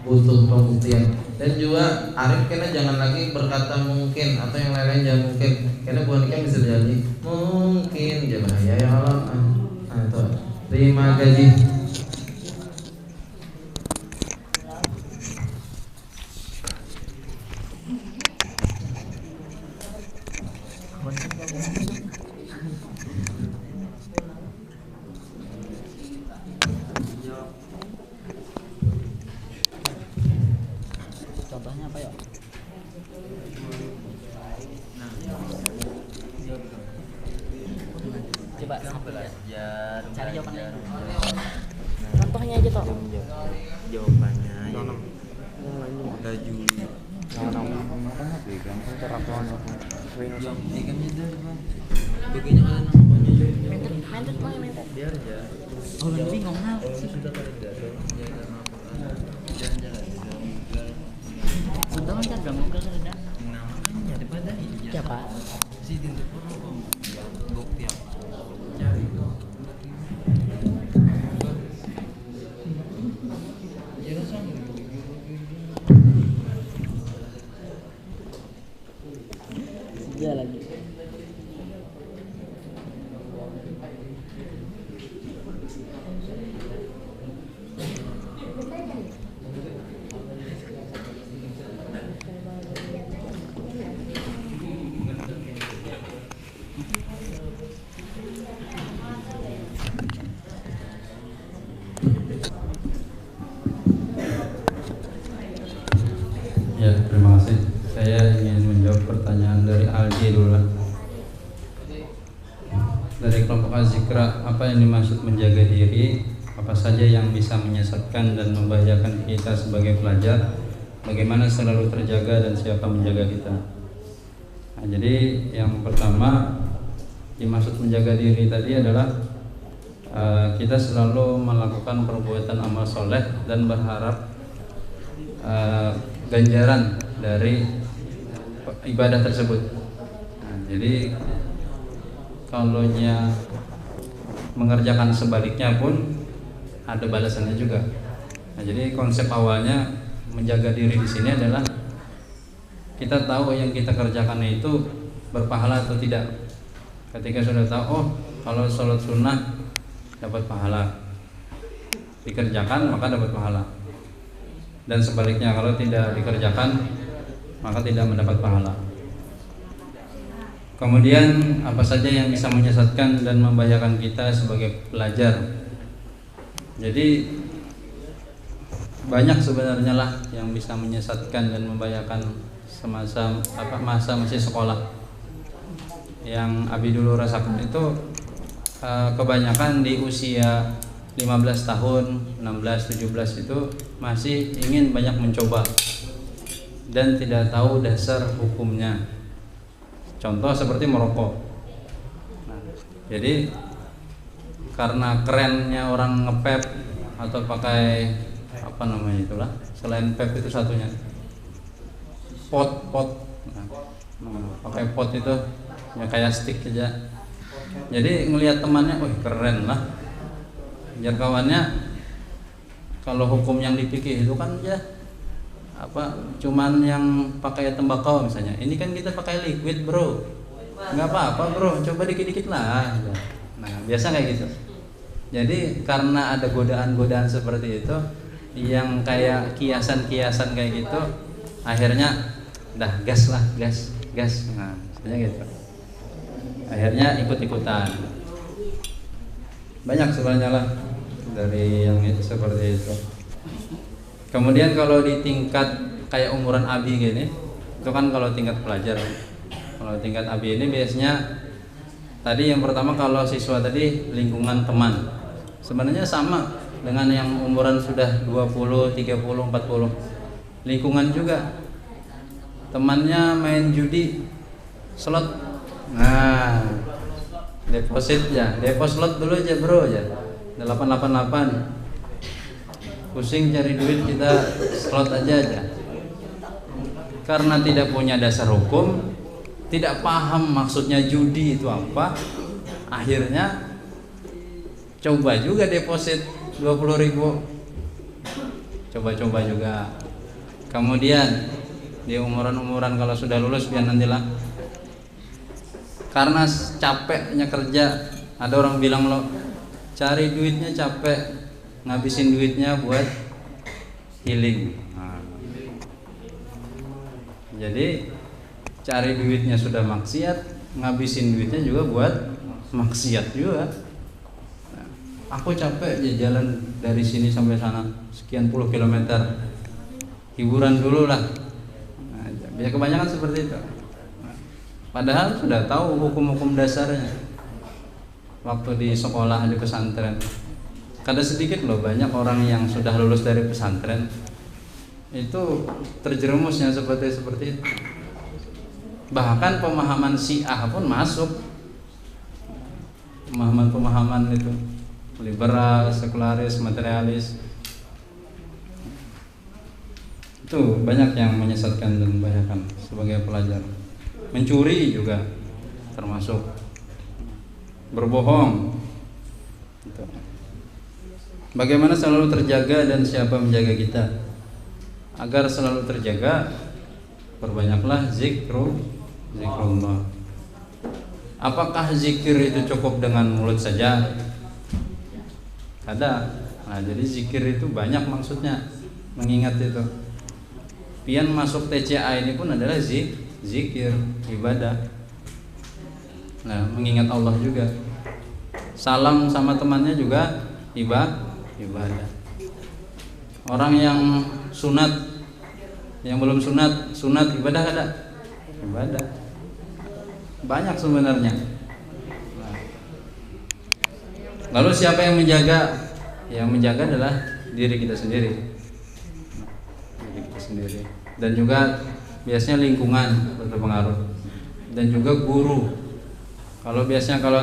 F: butuh pembuktian. Dan juga Arif kena jangan lagi berkata mungkin atau yang lain-lain jangan mungkin, karena bukan kan bisa jadi mungkin ya bahaya ya Allah. Nah itu terima gaji.
A: Contohnya apa ya? Coba belajar, cari jawabannya. Contohnya aja toh.
N: Jawabannya udah Juli. Biar aja.
A: Oh, bingung nah. Sudah kan gak mau kerja.
N: Namanya daripada ini.
A: Siapa?
N: Si Dintu Purwo. Bukti yang cari.
A: Dia lagi.
K: Ya, terima kasih. Saya ingin menjawab pertanyaan dari Aldi dulu lah. Dari kelompok Az-Zikra, apa yang dimaksud menjaga diri? Apa saja yang bisa menyesatkan dan membahayakan kita sebagai pelajar? Bagaimana selalu terjaga dan siapa menjaga kita? Nah, jadi yang pertama dimaksud menjaga diri tadi adalah kita selalu melakukan perbuatan amal soleh dan berharap ganjaran dari ibadah tersebut. Nah, jadi kalau mengerjakan sebaliknya pun ada balasannya juga. Nah, jadi konsep awalnya menjaga diri di sini adalah kita tahu yang kita kerjakan itu berpahala atau tidak. Ketika sudah tahu, oh kalau sholat sunnah dapat pahala, dikerjakan maka dapat pahala. Dan sebaliknya kalau tidak dikerjakan maka tidak mendapat pahala. Kemudian apa saja yang bisa menyesatkan dan membahayakan kita sebagai pelajar? Jadi banyak sebenarnya lah yang bisa menyesatkan dan membahayakan masa masih sekolah. Yang Abi dulu rasakan itu kebanyakan di usia 15 tahun, 16, 17 itu masih ingin banyak mencoba dan tidak tahu dasar hukumnya. Contoh seperti merokok. Nah, jadi karena kerennya orang ngepep atau pakai apa namanya itulah, selain pep itu satunya pot. Nah, pakai pot itu ya kayak stick aja. Jadi ngelihat temannya, wih keren lah. Biar kawannya kalau hukum yang dipikir itu kan ya cuman yang pakai tembakau misalnya. Ini kan kita pakai liquid bro, nggak apa-apa bro, coba dikit-dikit lah. Nah biasa kayak gitu. Jadi karena ada godaan-godaan seperti itu yang kayak kiasan-kiasan kayak gitu, akhirnya dah gas. Nah misalnya gitu. Akhirnya ikut-ikutan. Banyak sebenarnya lah dari yang itu seperti itu. Kemudian kalau di tingkat kayak umuran Abi gini, itu kan kalau tingkat pelajar. Kalau tingkat Abi ini biasanya tadi yang pertama kalau siswa tadi lingkungan teman. Sebenarnya sama dengan yang umuran sudah 20, 30, 40. Lingkungan juga. Temannya main judi, slot. Nah, deposit slot dulu aja bro ya. 888. Pusing cari duit, kita slot aja. Karena tidak punya dasar hukum, tidak paham maksudnya judi itu apa, akhirnya Coba juga deposit 20.000. Coba-coba juga. Kemudian di umuran-umuran kalau sudah lulus biar nantilah. Karena capeknya kerja, ada orang bilang lo cari duitnya capek, ngabisin duitnya buat healing. Nah, jadi cari duitnya sudah maksiat, ngabisin duitnya juga buat maksiat juga. Nah, aku capek jalan dari sini sampai sana sekian puluh kilometer, hiburan dulu lah. Nah, ya kebanyakan seperti itu. Nah, padahal sudah tahu hukum-hukum dasarnya waktu di sekolah di pesantren. Kada sedikit loh banyak orang yang sudah lulus dari pesantren itu terjerumusnya seperti itu. Bahkan pemahaman Syiah pun masuk, pemahaman itu liberal, sekularis, materialis. Itu banyak yang menyesatkan dan membahayakan sebagai pelajar. Mencuri juga termasuk, berbohong. Gitu. Bagaimana selalu terjaga dan siapa menjaga kita? Agar selalu terjaga, perbanyaklah zikrullah. Apakah zikir itu cukup dengan mulut saja? Ada. Nah, jadi zikir itu banyak maksudnya, mengingat itu. Pian masuk TCA ini pun adalah zikir, ibadah. Nah, mengingat Allah juga. Salam sama temannya juga ibadah. Orang yang sunat, yang belum sunat ibadah ada? Ibadah. Banyak sebenarnya. Nah, lalu siapa yang menjaga? Yang menjaga adalah diri kita sendiri. Dan juga biasanya lingkungan berpengaruh. Dan juga guru. Kalau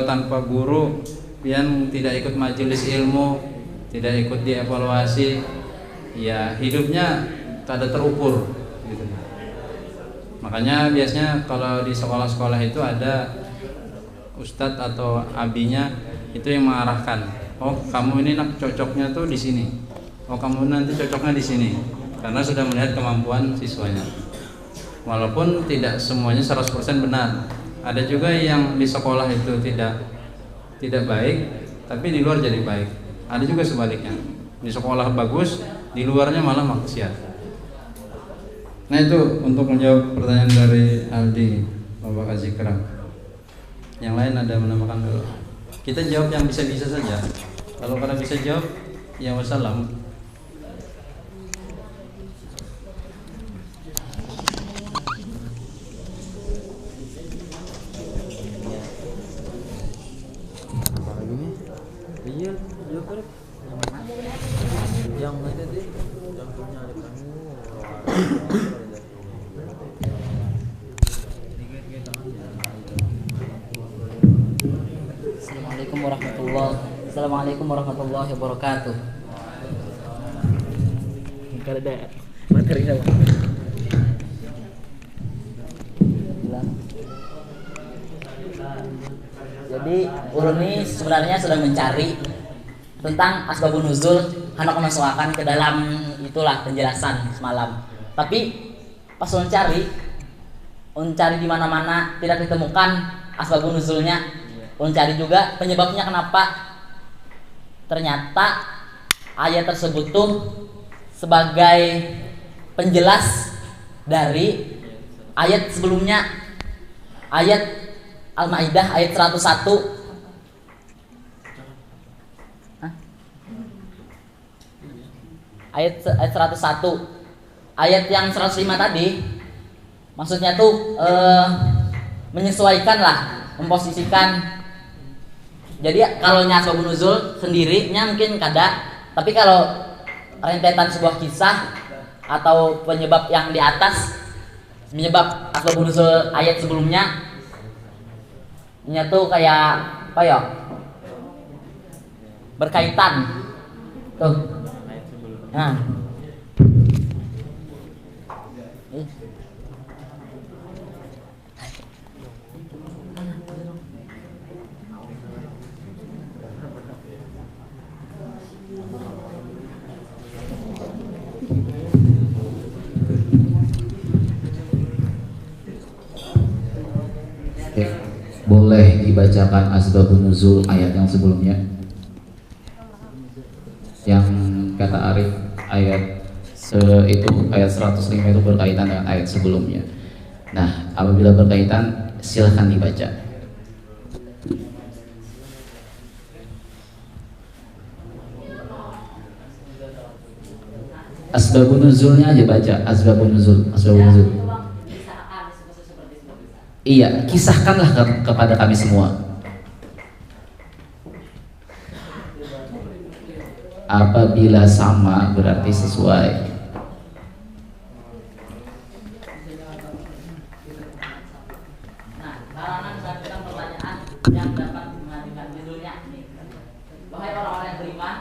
K: tanpa guru, pian tidak ikut majelis ilmu, tidak ikut dievaluasi, ya hidupnya tak ada terukur gitu. Makanya biasanya kalau di sekolah-sekolah itu ada ustadz atau abinya itu yang mengarahkan. Oh, kamu ini nak cocoknya tuh di sini. Oh, kamu nanti cocoknya di sini. Karena sudah melihat kemampuan siswanya. Walaupun tidak semuanya 100% benar. Ada juga yang di sekolah itu tidak baik, tapi di luar jadi baik. Ada juga sebaliknya. Di sekolah bagus, di luarnya malah maksiat. Nah, itu untuk menjawab pertanyaan dari Aldi, Bapak Azikram. Yang lain ada menambahkan dulu. Kita jawab yang bisa-bisa saja. Kalau kada bisa jawab, ya wassalam.
A: Assalamualaikum warahmatullahi wabarakatuh. Kalau ada materi apa? Jadi ulun ini sebenarnya sedang mencari tentang asbabun nuzul, hendak memasukkan ke dalam itulah penjelasan semalam. Tapi pas ulun cari di mana-mana tidak ditemukan asbabun nuzulnya. Ulun cari juga penyebabnya kenapa. Ternyata ayat tersebut tuh sebagai penjelas dari ayat sebelumnya, ayat Al-Maidah ayat 101. Ayat 101. Ayat yang 105 tadi maksudnya tuh menyesuaikan lah, memposisikan. Jadi kalau asbabun nuzul sendirinya mungkin kada, tapi kalau rentetan sebuah kisah atau penyebab yang di atas, penyebab asbabun nuzul ayat sebelumnya, nya tuh kayak apa ya? Berkaitan. Tuh. Nah.
J: dibacakan asbabun nuzul ayat yang sebelumnya? Yang kata Arif itu ayat 105 itu berkaitan dengan ayat sebelumnya. Nah, apabila berkaitan silahkan dibaca. Asbabun nuzulnya aja baca, asbabun nuzul. Iya, kisahkanlah kepada kami semua. Apabila sama berarti sesuai.
A: Nah, larangan melakukan pertanyaan yang dapat menghadirkan judulnya ini. Wahai orang-orang yang beriman,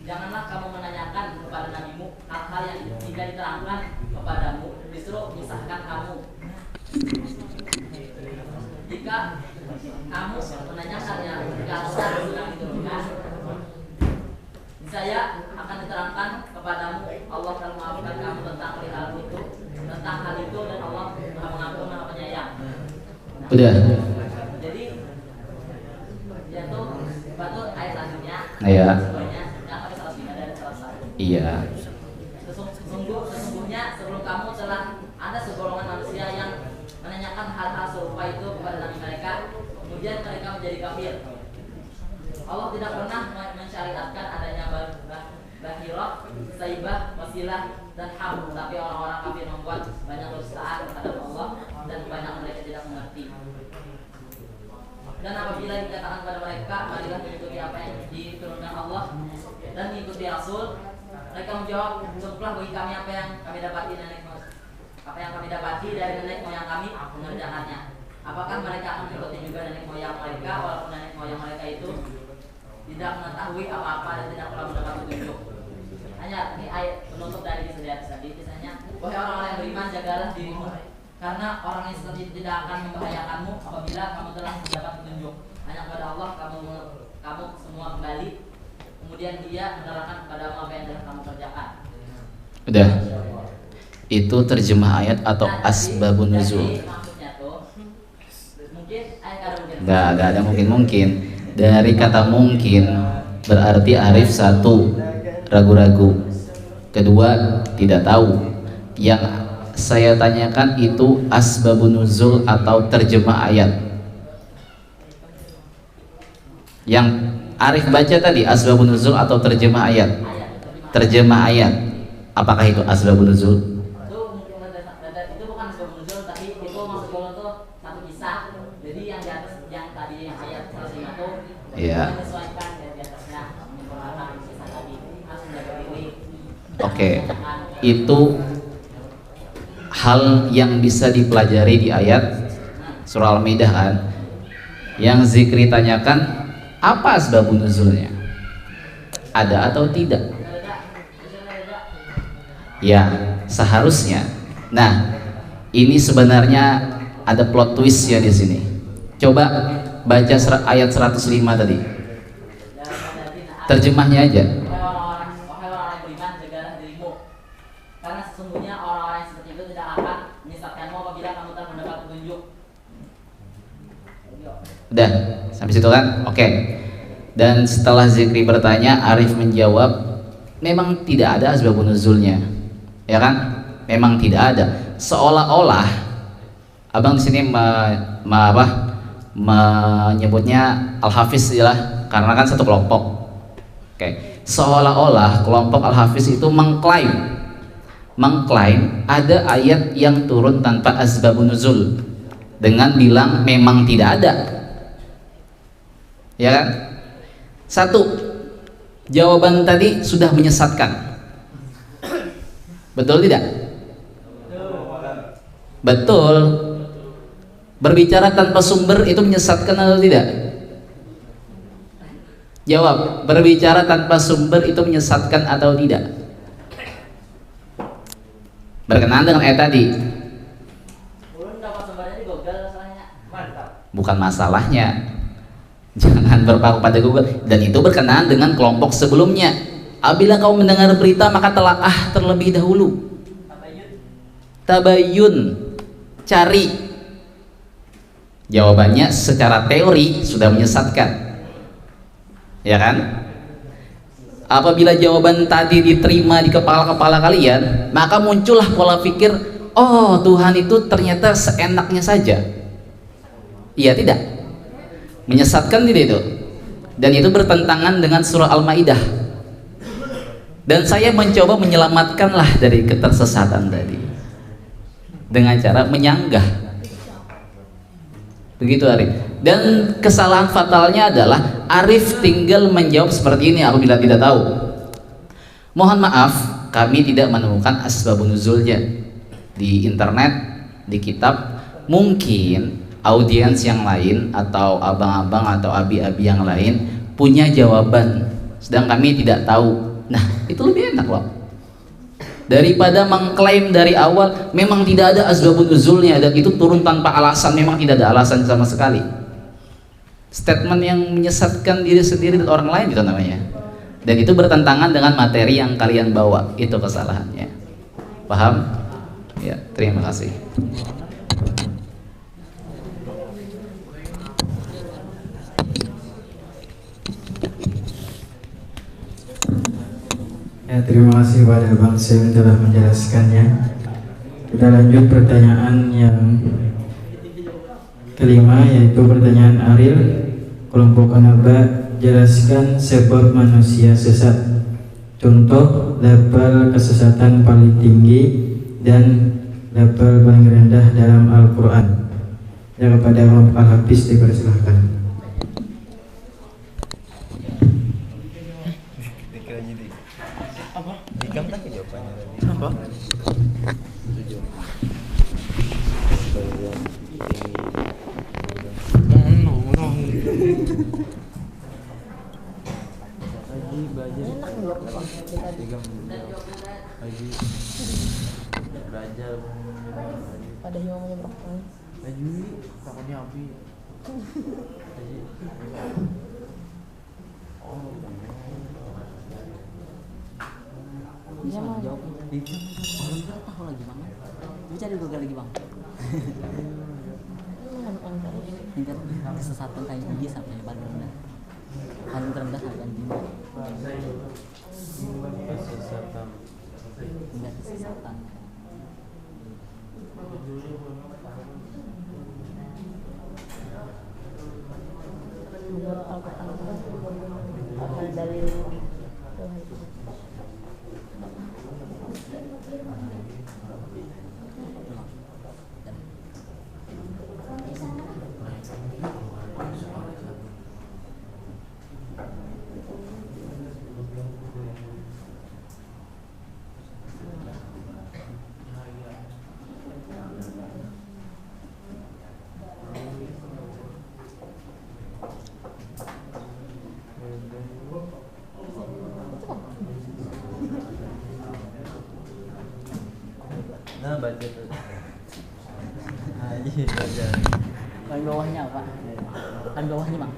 A: janganlah kamu menanyakan kepada nabimu hal-hal yang jika diterangkan kepadamu justru menyusahkan kamu. Jika kamu menanyakannya kalau sedang diturunkan, saya akan diterangkan kepadamu Allah akan memaafkan kamu tentang hal itu dan Allah Maha Pengampun Maha Penyayang. Nah,
J: Udah.
A: Jadi yaitu batu ayat selanjutnya.
J: Iya.
A: Sebenarnya yang kami salah dari salah satu.
J: Iya.
A: Sesungguhnya sebelum kamu telah ada segolongan manusia yang menanyakan hal-hal serupa itu kepada nabi mereka, kemudian mereka menjadi kafir. Allah tidak pernah mensyariatkan adanya bahirah, saibah, wasilah, dan ham, tapi orang-orang kafir membuat banyak kedustaan terhadap Allah dan banyak mereka tidak mengerti. Dan apabila dikatakan kepada mereka, marilah mengikuti apa yang diturunkan Allah dan mengikuti Rasul, mereka menjawab, cukuplah bagi kami apa yang kami dapati dari nenek moyang kami mengerjakannya. Apakah mereka akan mengikuti juga nenek moyang mereka walaupun nenek moyang mereka itu tidak mengetahui apa-apa dan tidak pernah mendapat petunjuk? Hanya ini ayat penutup dari kisah tadi. Kisahnya, wahai orang-orang yang beriman, jagalah dirimu, karena orang yang seperti itu tidak akan membahayakanmu apabila kamu telah mendapat petunjuk. Hanya kepada Allah kamu semua kembali, kemudian Dia menerangkan kepadamu apa yang telah kamu kerjakan.
J: Udah. Itu terjemah ayat atau asbabun nuzul?
A: Maksudnya tuh, mungkin
J: Nggak ada mungkin. Dari kata mungkin berarti Arif satu, ragu-ragu. Kedua, tidak tahu. Yang saya tanyakan itu asbabun nuzul atau terjemah ayat. Yang Arif baca tadi asbabun nuzul atau terjemah ayat. Terjemah ayat. Apakah itu asbabun nuzul?
A: itu bukan sebab nuzul, tapi itu maksudnya tuh satu kisah. Jadi yang di atas yang tadi yang ayat 105 tuh menyesuaikan di atasnya menggunakan kisah tadi harus menjaga diri.
J: Oke, itu hal yang bisa dipelajari di ayat surah Al-Maidah kan. Yang Zikri tanyakan apa asbabun nuzulnya? Ada atau tidak? Ya, seharusnya. Nah, ini sebenarnya ada plot twist ya di sini. Coba baca ayat 105 tadi. Terjemahnya aja.
A: Wahai orang yang beriman, jagalah dirimu, karena sesungguhnya orang-orang yang seperti itu tidak akan menyesatkanmu apabila kamu telah mendapat petunjuk.
J: Udah, sampai situ kan? Oke. Dan setelah Zikri bertanya, Arif menjawab, memang tidak ada asbabun nuzulnya. Ya kan? Memang tidak ada. Seolah-olah abang di sini menyebutnya Al-Hafiz lah, karena kan satu kelompok. Oke. Seolah-olah kelompok Al-Hafiz itu mengklaim ada ayat yang turun tanpa asbabun nuzul dengan bilang memang tidak ada. Ya kan? Satu, jawaban tadi sudah menyesatkan. Betul tidak? Betul. Berbicara tanpa sumber itu menyesatkan atau tidak? Jawab, berbicara tanpa sumber itu menyesatkan atau tidak? Berkenaan dengan ayat tadi. Bukan masalahnya. Jangan berpaku pada Google. Dan itu berkenaan dengan kelompok sebelumnya. Apabila kau mendengar berita maka telaah terlebih dahulu. Tabayun, cari. Jawabannya secara teori sudah menyesatkan, ya kan? Apabila jawaban tadi diterima di kepala-kepala kalian, maka muncullah pola pikir, oh Tuhan itu ternyata seenaknya saja. Iya tidak? Menyesatkan tidak itu? Dan itu bertentangan dengan surah Al-Maidah. Dan saya mencoba menyelamatkanlah dari ketersesatan tadi dengan cara menyanggah. Begitu Arif. Dan kesalahan fatalnya adalah Arif tinggal menjawab seperti ini apabila tidak tahu. Mohon maaf, kami tidak menemukan asbabun nuzulnya di internet, di kitab. Mungkin audiens yang lain atau abang-abang atau abi-abi yang lain punya jawaban, sedang kami tidak tahu. Nah, itu lebih enak loh daripada mengklaim dari awal memang tidak ada asbabun nuzulnya dan itu turun tanpa alasan. Memang tidak ada alasan sama sekali. Statement yang menyesatkan diri sendiri dan orang lain itu namanya. Dan itu bertentangan dengan materi yang kalian bawa. Itu kesalahannya. Paham? Ya, terima kasih.
G: Ya, terima kasih pada Bang Sem telah menjelaskannya. Kita lanjut pertanyaan yang kelima, yaitu pertanyaan Ariel, kelompok Anaba. Jelaskan sebab manusia sesat. Contoh level kesesatan paling tinggi dan level paling rendah dalam Al-Quran. Ya, kepada Al-Hafiz dipersilahkan.
O: Pada yang menyebabkan
D: Lagi takutnya api.
A: Bisa jawab. Orang tahu lagi bang. Lu cari Google lagi bang. Tingkat kesesatan kayak gigi sampai yang paling rendah. Paling terendah sampai yang tinggi.
F: Kesesatan.
A: Tingkat kesesatan.
O: menurut Al-Quran dari
F: Nah, baca tuh. Aji baca.
A: Paling bawahnya apa? Paling bawahnya bang.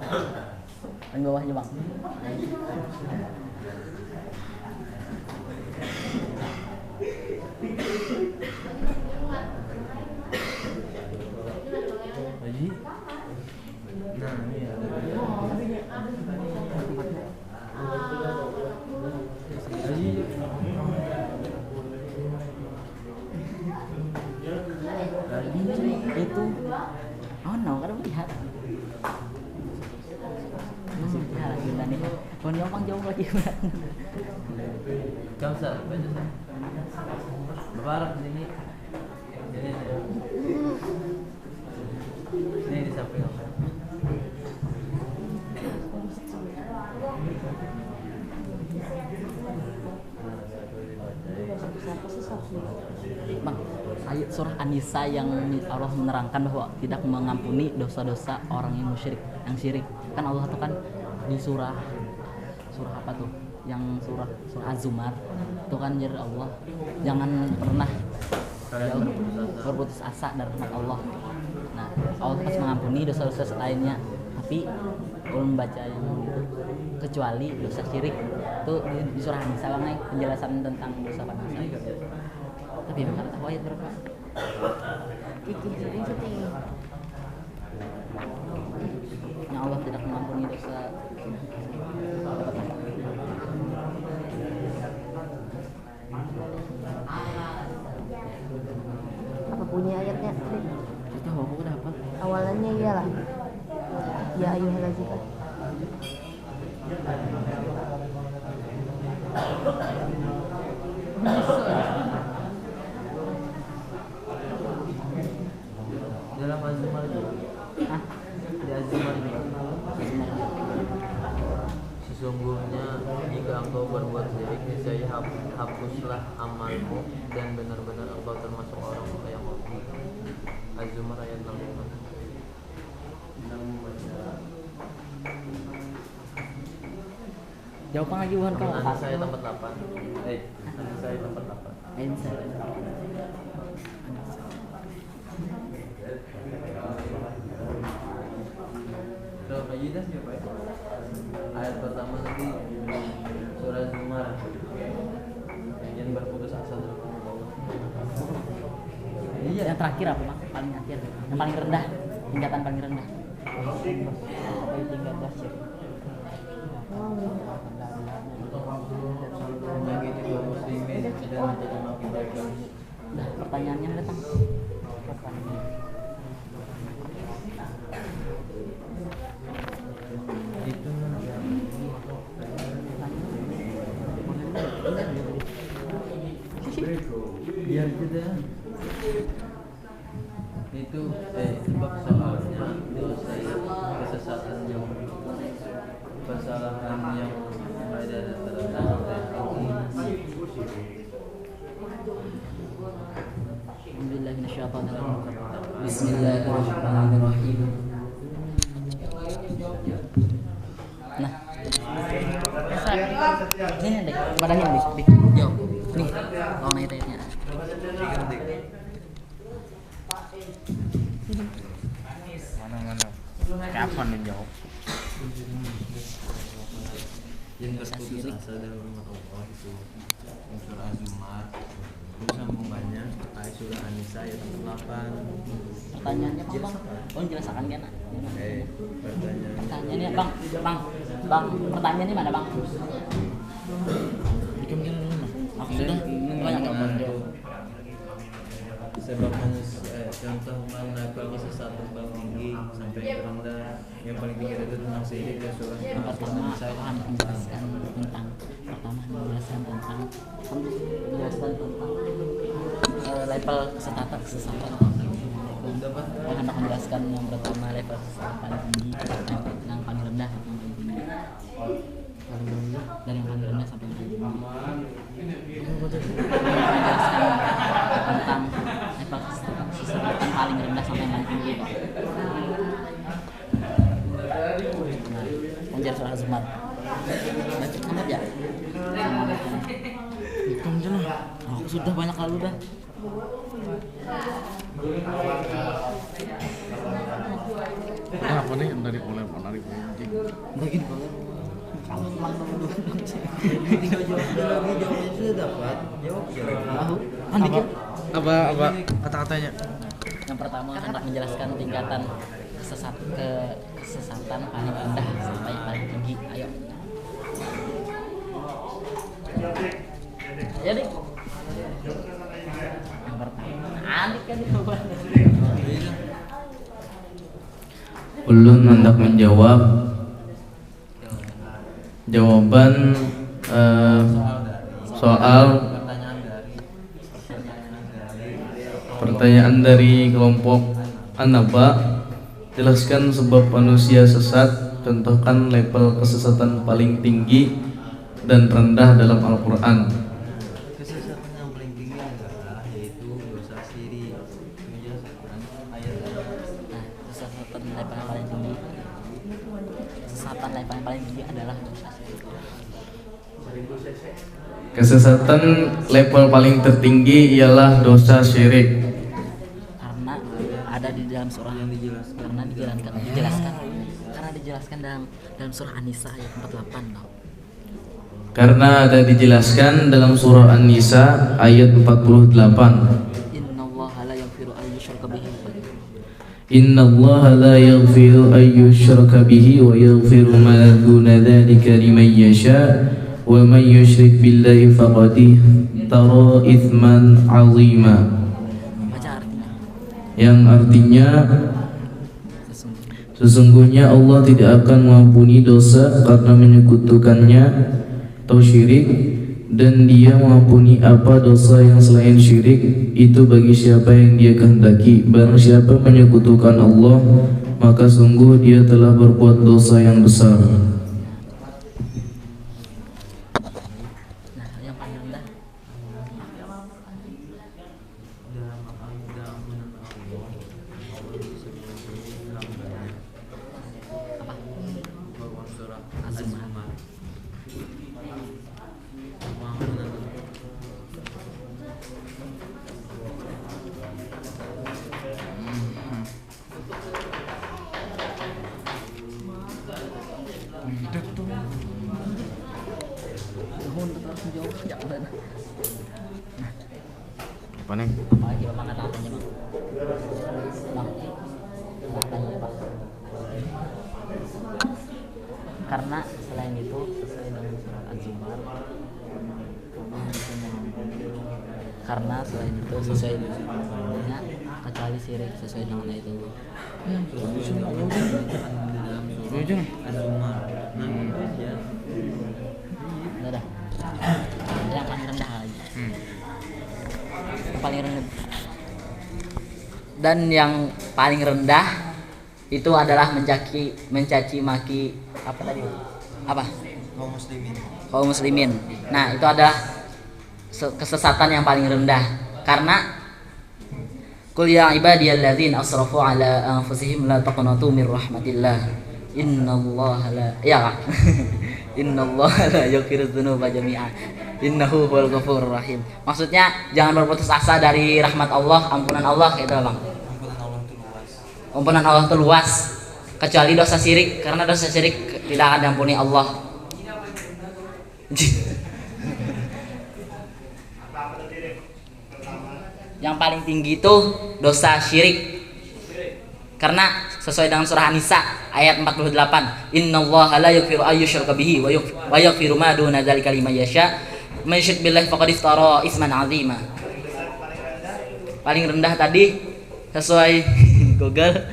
A: Paling bawahnya bang.
F: Aji. Nah, ini ya. Aji.
A: Itu oh no kan lihat masih lihat lagi nih kon ngomong jauh lagi
F: Kau sah baca sah. Bapak di sini. Ini di samping apa?
A: Bang, ayat surah An-Nisa yang Allah menerangkan bahwa tidak mengampuni dosa-dosa orang yang musyrik, yang syirik. Kan Allah tuh kan di surah apa tuh? Yang surah Az-Zumar itu kan jadi Allah jangan pernah jauh berputus asa dari rahmat Allah. Nah, Allah pasti mengampuni dosa-dosa lainnya, tapi kalau membaca yang gitu kecuali dosa syirik itu di surah An-Nisa bang, penjelasan tentang dosa An-Nisa. Tapi benar tahu ayat berapa? Yang Allah tidak mengampuni dosa.
O: Apa bunyi ayatnya?
A: Tahu aku udah apa?
O: Awalannya iyalah. Ya ayyuhallazina.
C: Dalam azumar juga. Di azumar juga. Sesungguhnya jika engkau berbuat syirik, niscaya hapuslah amalmu dan benar-benar engkau termasuk orang yang rugi. Az-Zumar ayat 65.
A: Jawaban lagi bukan kau.
C: Saya tempat 8. Saya tempat 8. Surah Ma'idah siapa ya? Ayat pertama nanti surah Zumar yang berputus asa dalam Allah.
A: Iya. Yang terakhir apa Bang? Paling akhir. Yang paling rendah. Tingkatan paling rendah. Tingkat dasyat.
C: Menyakiti kaum muslimin dan menjadi makin baik lagi.
A: Dah, pertanyaannya datang.
C: Itu biar kita itu sebab soalnya dosa kesesatan yang kesalahan yang ada dalam
J: Bismillahirrahmanirrahim.
A: Nah, ini deh, badannya nih, yo, nih, lawan ayatnya.
F: Mana? Kapan menjawab?
C: Yang berputus asa dalam rahmat Allah itu surah Az-Zumar. Terus sambungannya ayat surah An-Nisa ayat 8.
A: Pertanyaannya apa Bang? Bang jelaskan kan?
C: Pertanyaannya
A: Bang, pertanyaannya mana Bang? Aku sudah banyak gambar.
C: Sebab contoh menakal kesesatan paling tinggi sampai terendah. Yang paling tinggi itu tentang syirik dan surah
A: Pertama, akan menjelaskan tentang level kesesatan. Yang hendak menjelaskan yang pertama level kesesatan paling tinggi, yang paling rendah, dan yang paling rendah sampai yang paling tinggi. Menjelaskan tentang level kesesatan paling rendah sampai yang paling tinggi. Menjadi surah Az-Zumar. Baca sama ya? Hitung aja lah. Aku sudah banyak lalu dah.
F: Apa nih dari mulai menarik anjing?
A: Bagian kalau
C: tinggal jawab lagi, jawabnya sudah dapat. Jawab.
F: Apa kata-katanya?
A: Yang pertama hendak menjelaskan tingkatan kesesatan paling rendah sampai yang paling tinggi. Ayo. Jadi yang pertama Adik kan
F: Ulun hendak menjawab jawaban soal pertanyaan dari kelompok An-Naba. Jelaskan sebab manusia sesat, contohkan level kesesatan paling tinggi dan rendah dalam Al-Quran.
C: Kesesatan yang paling tinggi adalah yaitu dosa syirik.
A: Kesesatan level yang paling tinggi. Kesesatan level yang paling tinggi adalah dosa syirik.
F: Kesesatan level paling tertinggi ialah dosa syirik.
A: Karena ada di dalam surah yang dijelaskan. Karena dijelaskan dalam surah An-Nisa ayat 48. No?
F: Karena ada dijelaskan dalam surah An-Nisa ayat 48. Innallaha la yaghfiru an yushraka bihi wa yaghfiru ma duna dzalika liman yasha wa man yusyrik billahi faqad ihtara itsman 'azima. Yang artinya sesungguhnya Allah tidak akan mengampuni dosa karena menyekutukannya atau syirik, dan Dia mengampuni apa dosa yang selain syirik itu bagi siapa yang Dia kehendaki. Barang siapa menyekutukan Allah, maka sungguh dia telah berbuat dosa yang besar.
M: Apa nih?
A: Apalagi Bapak kata apanya Bang? Karena selain itu sesuai dengan surat Az-Zumar. Karena selain itu sesuai dengannya kecuali syirik sesuai dengan itu. Udah. Yang paling rendah lagi. Paling rendah. Dan yang paling rendah itu adalah mencaci maki apa tadi? Apa? Kaum muslimin. Nah, itu adalah kesesatan yang paling rendah. Karena Qul ya ibadiyalladzina asrafu ala anfusihim la taqnatu min rahmatillah. Innallaha la Innallaha la yaghfiru dzunuba jami'an. Innahu huwal ghafurur rahim. Maksudnya jangan berputus asa dari rahmat Allah, ampunan Allah gitu, Bang. Ampunan Allah itu luas kecuali dosa syirik, karena dosa syirik tidak akan diampuni Allah. Yang paling tinggi itu dosa syirik. Karena sesuai dengan surah An-Nisa ayat 48, innallaha la yaghfiru an yushraka bihi wa yaghfiru ma duna dzalika liman yasha. May yusyrik billahi faqad iftara itsman 'azima. Paling rendah tadi sesuai Google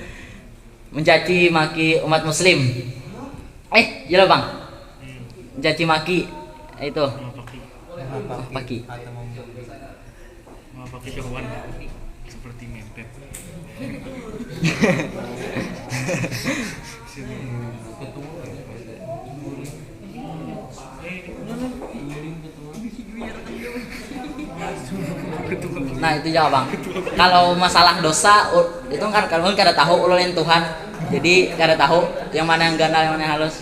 A: mencaci maki umat muslim. Jelas Bang. Mencaci maki itu maki.
M: Pakai hewan seperti mepet.
A: Nah itu jawab Bang. Kalau masalah dosa itu kan kalau kada tahu ulun Tuhan. Jadi kada tahu yang mana yang ganda yang mana yang halus.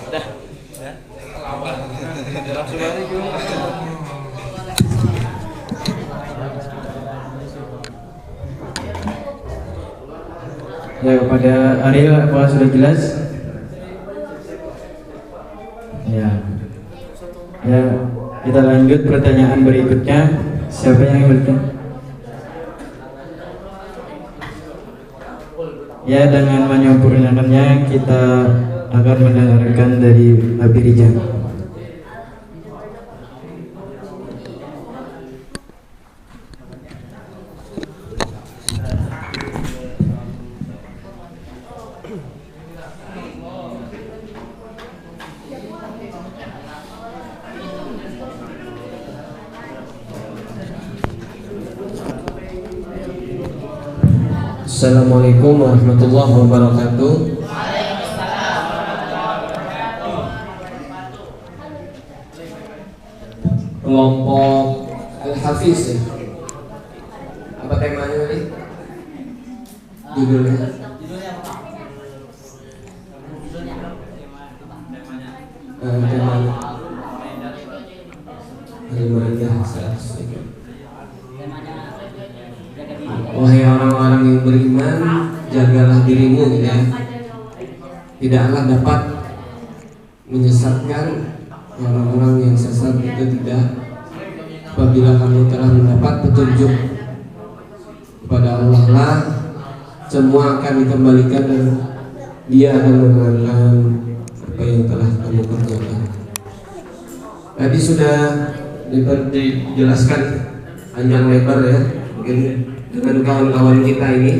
A: Dah.
G: Ya, kepada Ariel, apakah sudah jelas? Ya. Ya, kita lanjut pertanyaan berikutnya. Siapa yang bertanya? Ya, dengan menyempurnakannya kita akan mendengarkan dari Abi Rijal.
P: Assalamualaikum warahmatullahi wabarakatuh. Kelompok Al-Hafiz ya. Apa temanya tadi? Judulnya? Temanya Al-Maidah. Wahai orang-orang yang beriman, jagalah dirimu gitu ya. Tidaklah dapat menyesatkan orang-orang yang sesat, itu tidak apabila kamu telah mendapat petunjuk kepada Allah lah, semua akan dikembalikan dan Dia akan mengenalkan apa yang telah kamu kerjakan. Tadi sudah dijelaskan panjang lebar ya, mungkin dengan kawan-kawan kita ini,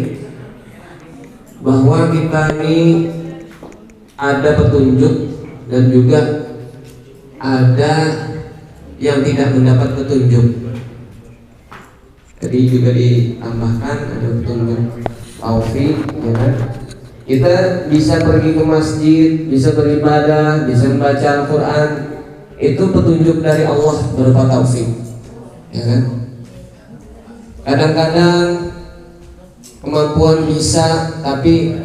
P: bahwa kita ini ada petunjuk dan juga ada yang tidak mendapat petunjuk. Jadi juga ditambahkan ada petunjuk taufik, ya kan? Kita bisa pergi ke masjid, bisa beribadah, bisa membaca Al-Quran, itu petunjuk dari Allah berupa taufik, ya kan? Kadang-kadang kemampuan bisa, tapi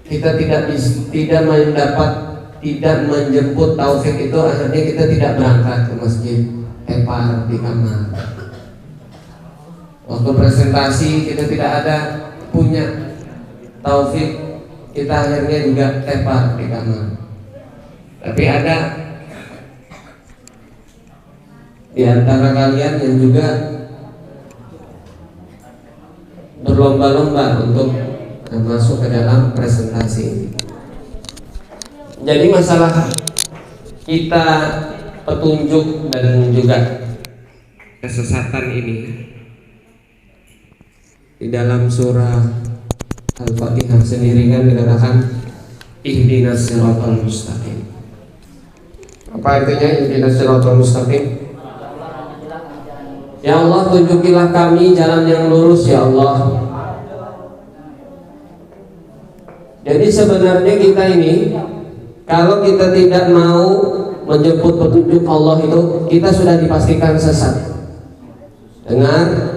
P: kita tidak menjemput taufik itu, akhirnya kita tidak berangkat ke masjid, tepar di kamar. Waktu presentasi kita tidak ada punya taufik, kita akhirnya juga tepar di kamar. Tapi ada di antara kalian yang juga berlomba-lomba untuk masuk ke dalam presentasi ini. Jadi masalah kita petunjuk dan juga kesesatan ini di dalam surah Al-Fatihah sendiri kan dikatakan ihdinas siratal mustaqim. Apa artinya ihdinas siratal mustaqim? Ya Allah, tunjukilah kami jalan yang lurus ya Allah. Jadi sebenarnya kita ini, kalau kita tidak mau menjemput petunjuk Allah itu, kita sudah dipastikan sesat. Dengar,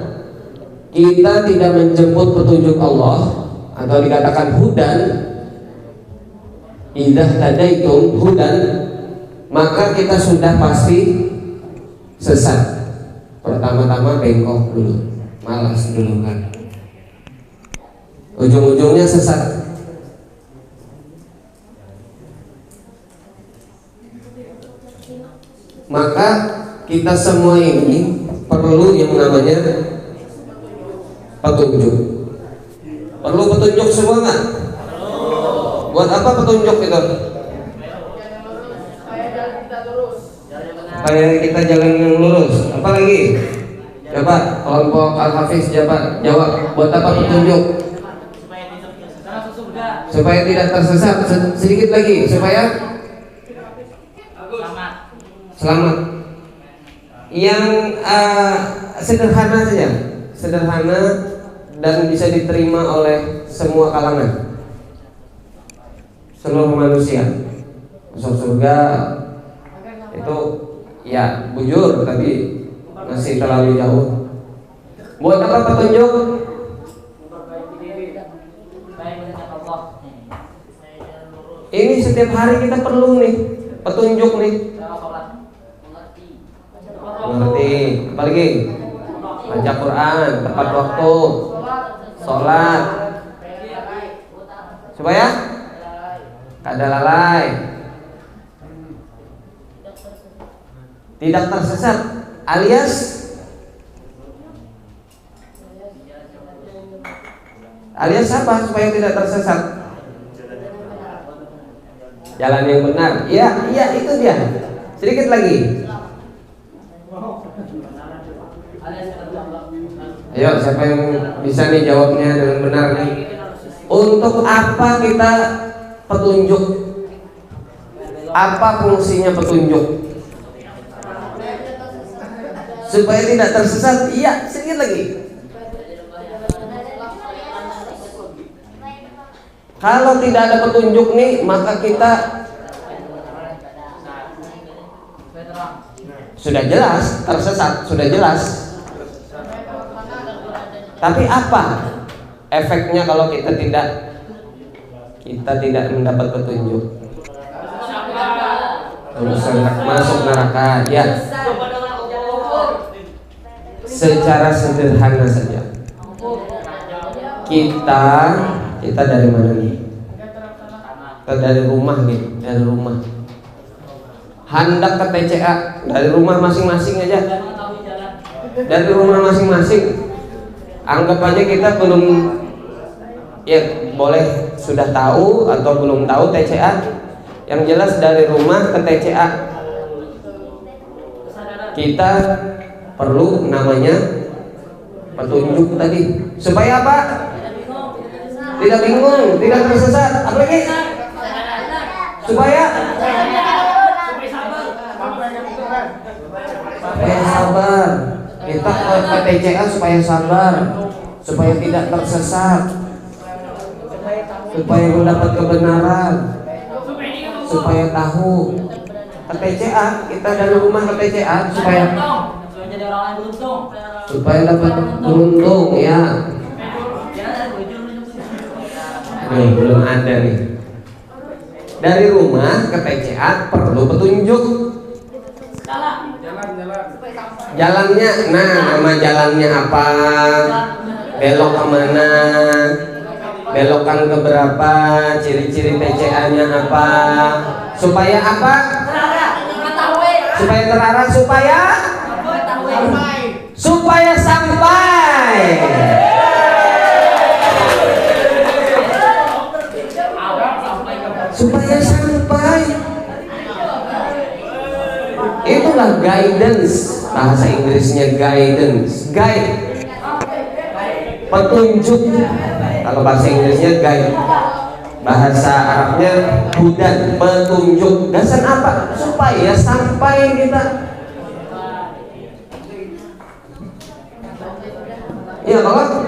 P: kita tidak menjemput petunjuk Allah, atau dikatakan hudan, idza tadaitum hudan, maka kita sudah pasti sesat. Pertama-tama bengkok dulu, malas dulu kan, ujung-ujungnya sesat. Maka kita semua ini perlu yang namanya petunjuk. Perlu petunjuk semua nggak? Buat apa petunjuk itu? Supaya kita jalan yang lurus. Apa lagi? Coba kelompok Al-Hafiz jawab. Buat apa petunjuk? Supaya tidak tersesat. Sedikit lagi. Supaya selamat. Yang sederhana saja, sederhana dan bisa diterima oleh semua kalangan, seluruh manusia. Masuk surga itu ya bujur, tapi masih terlalu jauh. Buat apa petunjuk? Ini setiap hari kita perlu nih petunjuk nih. Mengerti, apalagi baca Quran tepat waktu, sholat, supaya kada lalai, tidak tersesat, alias apa? Supaya tidak tersesat, jalan yang benar. Iya itu dia. Sedikit lagi. Ayo, siapa yang bisa nih jawabnya dengan benar nih? Untuk apa kita petunjuk? Apa fungsinya petunjuk? Supaya tidak tersesat. Iya, sedikit lagi. Kalau tidak ada petunjuk nih, maka kita sudah jelas tersesat, sudah jelas. Tapi apa efeknya kalau kita tidak mendapat petunjuk? Masuk neraka. Ya. Secara sederhana saja. Kita dari mana nih? Kita dari rumah nih, dari rumah. Hendak ke TCA dari rumah masing-masing aja. dari rumah masing-masing. Anggap aja kita belum, ya boleh sudah tahu atau belum tahu TCA. Yang jelas dari rumah ke TCA kita perlu namanya petunjuk tadi. Supaya apa? Tidak bingung, tidak tersesat. Apa lagi? Supaya sabar. Kita ke TCA supaya sabar, supaya tidak tersesat, supaya mendapat kebenaran, supaya tahu. Ke TCA, kita dari rumah ke TCA supaya dapat beruntung ya. Belum ada nih. Dari rumah ke TCA perlu petunjuk. Jalannya, nah nama jalannya apa? Belok kemana? Belokan ke berapa? Ciri-ciri TCA-nya apa? Supaya apa? Supaya terarah, supaya sampai. Supaya sampai. Itulah guidance, bahasa Inggrisnya guidance, guide, petunjuk. Kalau bahasa Inggrisnya guide, bahasa Arabnya hudan, petunjuk. Dasar apa? Supaya sampai kita. Ya kalau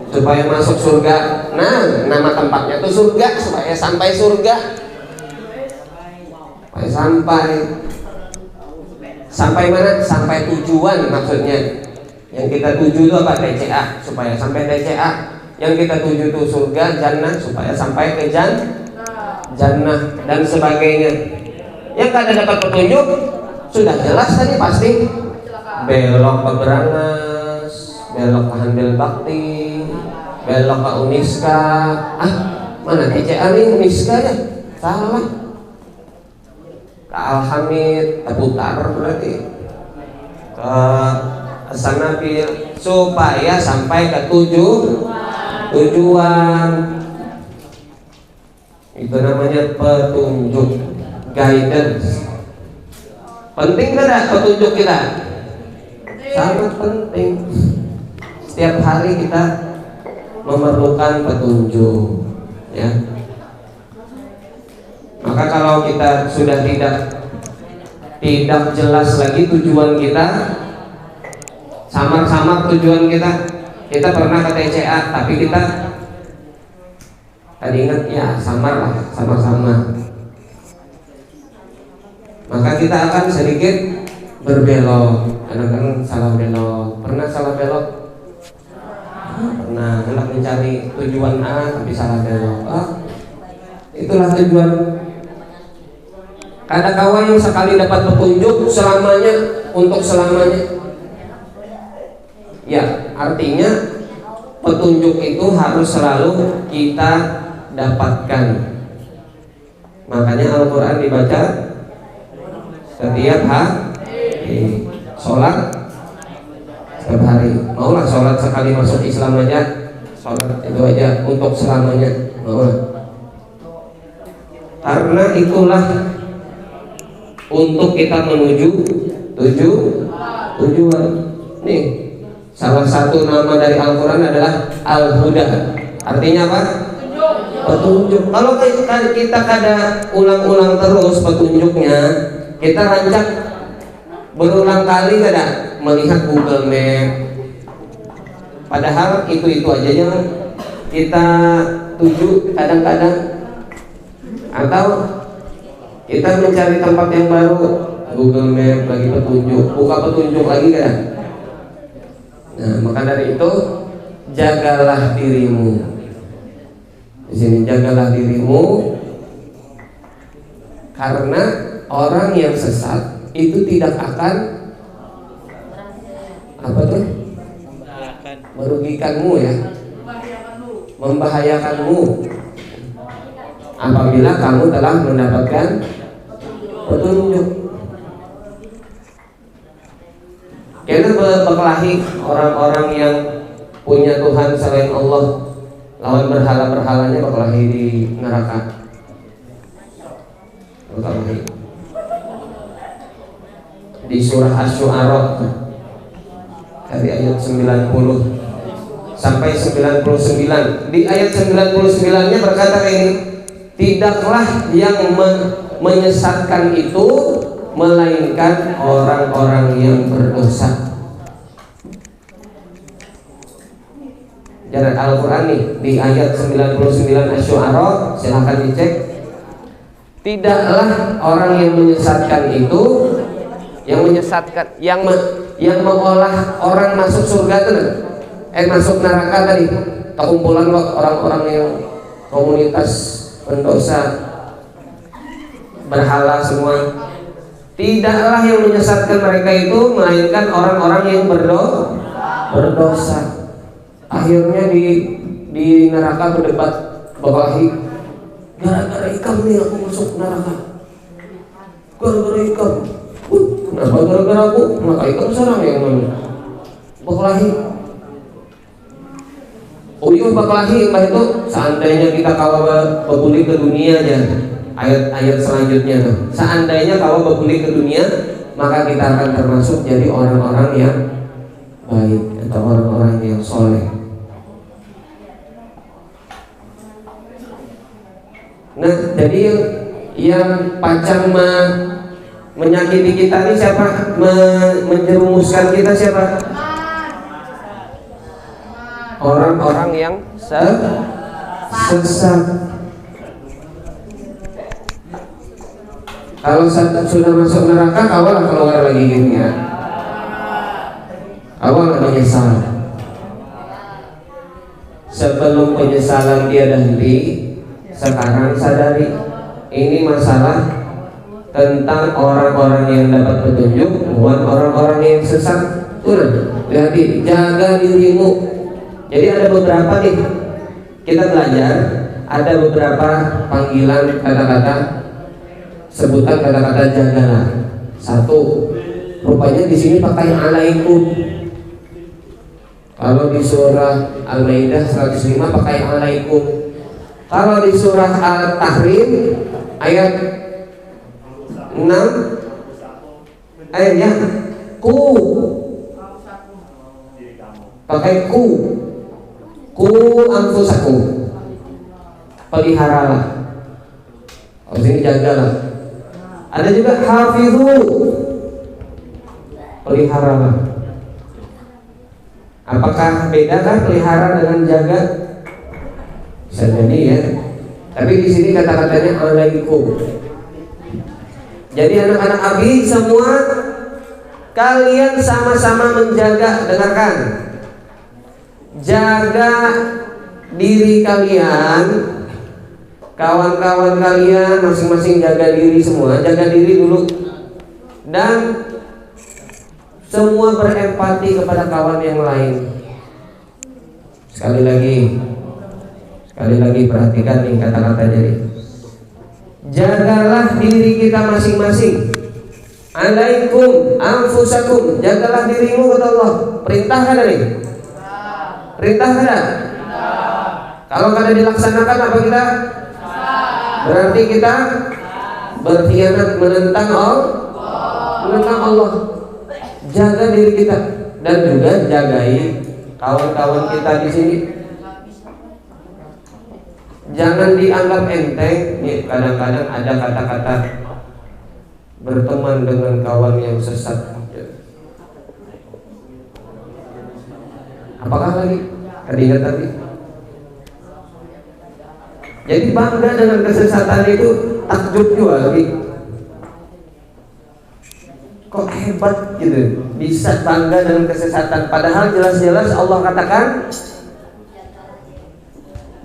P: supaya masuk surga. Nah, nama tempatnya tuh surga, supaya sampai surga. Supaya sampai mana? Sampai tujuan maksudnya. Yang kita tuju itu apa? TCA, supaya sampai TCA. Yang kita tuju itu surga, jannah, supaya sampai ke jannah dan sebagainya. Yang kada dapat petunjuk sudah jelas tadi pasti belok ke Berangas, belok ke Handel Bakti, belok ke Uniska. Mana TCA nih? Uniska ya? Salah. Ke Alhamid, putar berarti ke Sanabil, supaya sampai ke tujuan. Itu namanya petunjuk, guidance. Penting tidak petunjuk kita? Sangat penting. Setiap hari kita memerlukan petunjuk, ya. Maka kalau kita sudah tidak jelas lagi tujuan kita, samar-samar tujuan kita pernah ke TCA tapi kita tadi ingat ya samar lah, sama-sama, maka kita akan sedikit berbelok. Kadang-kadang salah belok. Pernah salah belok? Pernah. Hendak mencari tujuan A tapi salah belok. Itulah tujuan. Ada kawan yang sekali dapat petunjuk selamanya, untuk selamanya. Ya, artinya petunjuk itu harus selalu kita dapatkan. Makanya Al-Quran dibaca setiap hari, sholat setiap hari. Maulah sholat sekali masuk Islam aja, sholat itu aja untuk selamanya, maulah. Karena itulah untuk kita menuju tujuan. Nih, salah satu nama dari Al-Quran adalah Al-Huda. Artinya apa? Petunjuk. Kalau kita kada ulang-ulang terus petunjuknya, kita rancak berulang kali kada melihat Google Map. Padahal itu aja yang kita tuju kadang-kadang. Atau kita mencari tempat yang baru, Google Map lagi petunjuk, buka petunjuk lagi kan? Nah, maka dari itu jagalah dirimu. Di sini jagalah dirimu, karena orang yang sesat itu tidak akan apa tuh? Merugikanmu ya, membahayakanmu. Apabila kamu telah mendapatkan petunjuk. Kita berkelahi orang-orang yang punya Tuhan selain Allah, lawan berhala-berhalanya berkelahi di neraka. Berkelahi di surah Asy-Syu'ara dari ayat 90 sampai 99. Di ayat 99-nya berkata ini, tidaklah yang menyesatkan itu melainkan orang-orang yang berdosa. Jalan Al-Quran nih di ayat 99 Asy-Syu'ara, silahkan dicek. Tidaklah orang yang menyesatkan itu, yang menyesatkan, yang mengolah orang masuk surga itu, masuk neraka tadi, kumpulan orang-orang yang komunitas pendosa, berhala semua. Tidaklah yang menyesatkan mereka itu melainkan orang-orang yang berdosa. Akhirnya di neraka berdebat, berkelahi. Gara-gara ikam nih aku masuk neraka. Gara-gara ikam. Kenapa gara-gara aku? Maka ikam sarang yang mana? Berkelahi. Uyuh berkelahi, mbah itu seandainya kita kalau berbuli ke dunia aja. Ayat-ayat selanjutnya tuh. Seandainya kalau berbuli ke dunia, maka kita akan termasuk jadi orang-orang yang baik atau orang-orang yang soleh. Nah, jadi yang pacang menyakiti kita ini siapa? Menjerumuskan kita siapa? Orang-orang yang sesat. Kalau sudah masuk neraka, kawal keluar lagi gitu ya. Awal menyesal. Sebelum penyesalan tiada henti, sekarang sadari ini masalah tentang orang-orang yang dapat petunjuk, bukan orang-orang yang sesat. Jadi jaga dirimu. Jadi ada beberapa nih, kita belajar ada beberapa panggilan kata-kata, sebutan kata-kata jagalah. Satu, rupanya di sini pakai alaikum. Kalau di surah Al-Maidah 105 pakai alaikum. Kalau di surah Al-Tahrim ayat 6 ayatnya ku, pakai ku anfusakum, peliharalah. Oh, sini jagalah. Ada juga hafizu, peliharalah. Apakah bedakah pelihara dengan jaga? Bisa jadi ya. Tapi di sini kata-katanya alaikum. Jadi anak-anak Abi semua, kalian sama-sama menjaga. Dengarkan, jaga diri kalian, kawan-kawan kalian masing-masing jaga diri semua. Jaga diri dulu. Dan semua berempati kepada kawan yang lain. Sekali lagi perhatikan nih kata-kata jadi. Jagalah diri kita masing-masing. Alaikum anfusakum, jagalah dirimu kata Allah. Perintah kan ini? Perintah kan? Kalau kada dilaksanakan apa kita? Berarti kita berkhianat menentang Allah. Jaga diri kita dan juga jagai kawan-kawan kita di sini. Jangan dianggap enteng. Nih, kadang-kadang ada kata-kata berteman dengan kawan yang sesat. Apakah lagi? Ingat tadi. Jadi bangga dengan kesesatan itu, takjub juga lagi. Kok hebat gitu, bisa bangga dengan kesesatan. Padahal jelas-jelas Allah katakan,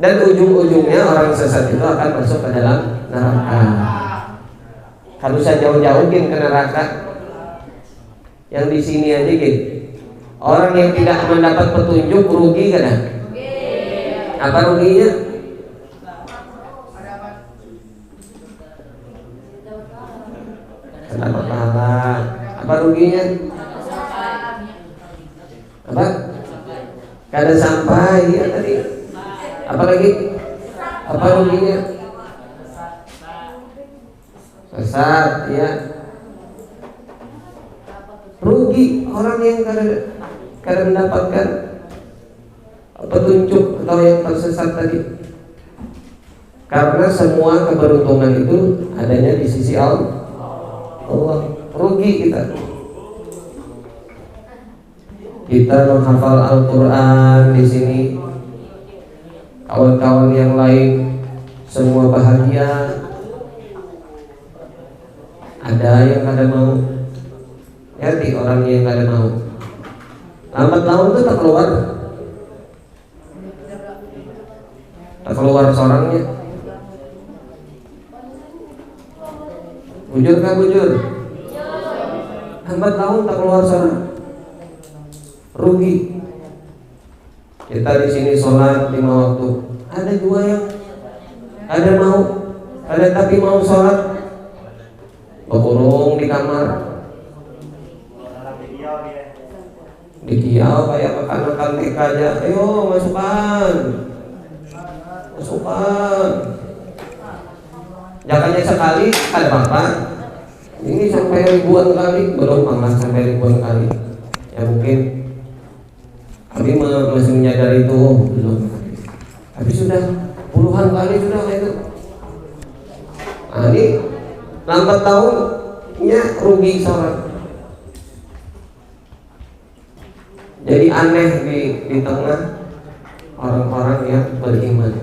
P: dan ujung-ujungnya orang sesat itu akan masuk ke dalam neraka. Harus saya jauh-jauhin ke neraka. Yang di sini aja gitu. Orang yang tidak mendapat petunjuk rugi kan? Apa ruginya? Dapat pahala. Apa ruginya? Apa? Kada sampai ya tadi. Apa lagi? Apa ruginya? Sesat ya. Rugi orang yang kada mendapatkan petunjuk atau yang tersesat tadi. Karena semua keberuntungan itu adanya di sisi Allah. Rugi kita. Kita menghafal Al-Quran di sini, kawan-kawan yang lain semua bahagia. Ada yang kada mau, hati orang yang kada mau. Lambat laun itu tak keluar seorangnya. Bujur kan bujur? Lambat laun tak keluar seorang. Rugi. Kita di sini sholat 5 waktu. Ada dua yang ada mau, ada tapi mau sholat berkurung di kamar, di kiau kayak makan TK aja. Ayo masukkan. Jangannya sekali ada apa? Ini sampai ribuan kali, belum pernah sampai ribuan kali. Ya mungkin kami masih menyadari itu belum. Tapi sudah puluhan kali sudah itu. Nah ini lambat tahunnya rugi seorang. Jadi aneh di tengah orang-orang yang beriman.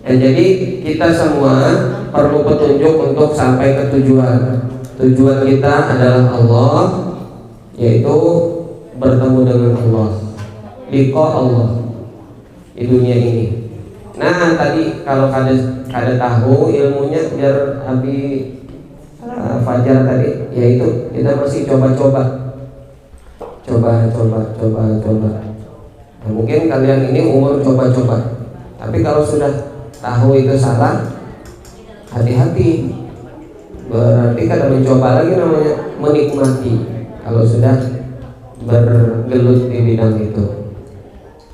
P: Ya, jadi kita semua perlu petunjuk untuk sampai ke tujuan. Tujuan kita adalah Allah, yaitu bertemu dengan Allah, liqa Allah di dunia ini. Nah tadi kalau kada tahu ilmunya biar Abi Fajar tadi, yaitu kita masih coba. Nah, mungkin kalian ini umur coba. Tapi kalau sudah tahu itu salah, hati-hati. Berarti kada mencoba lagi, namanya menikmati. Kalau sudah bergelut di bidang itu.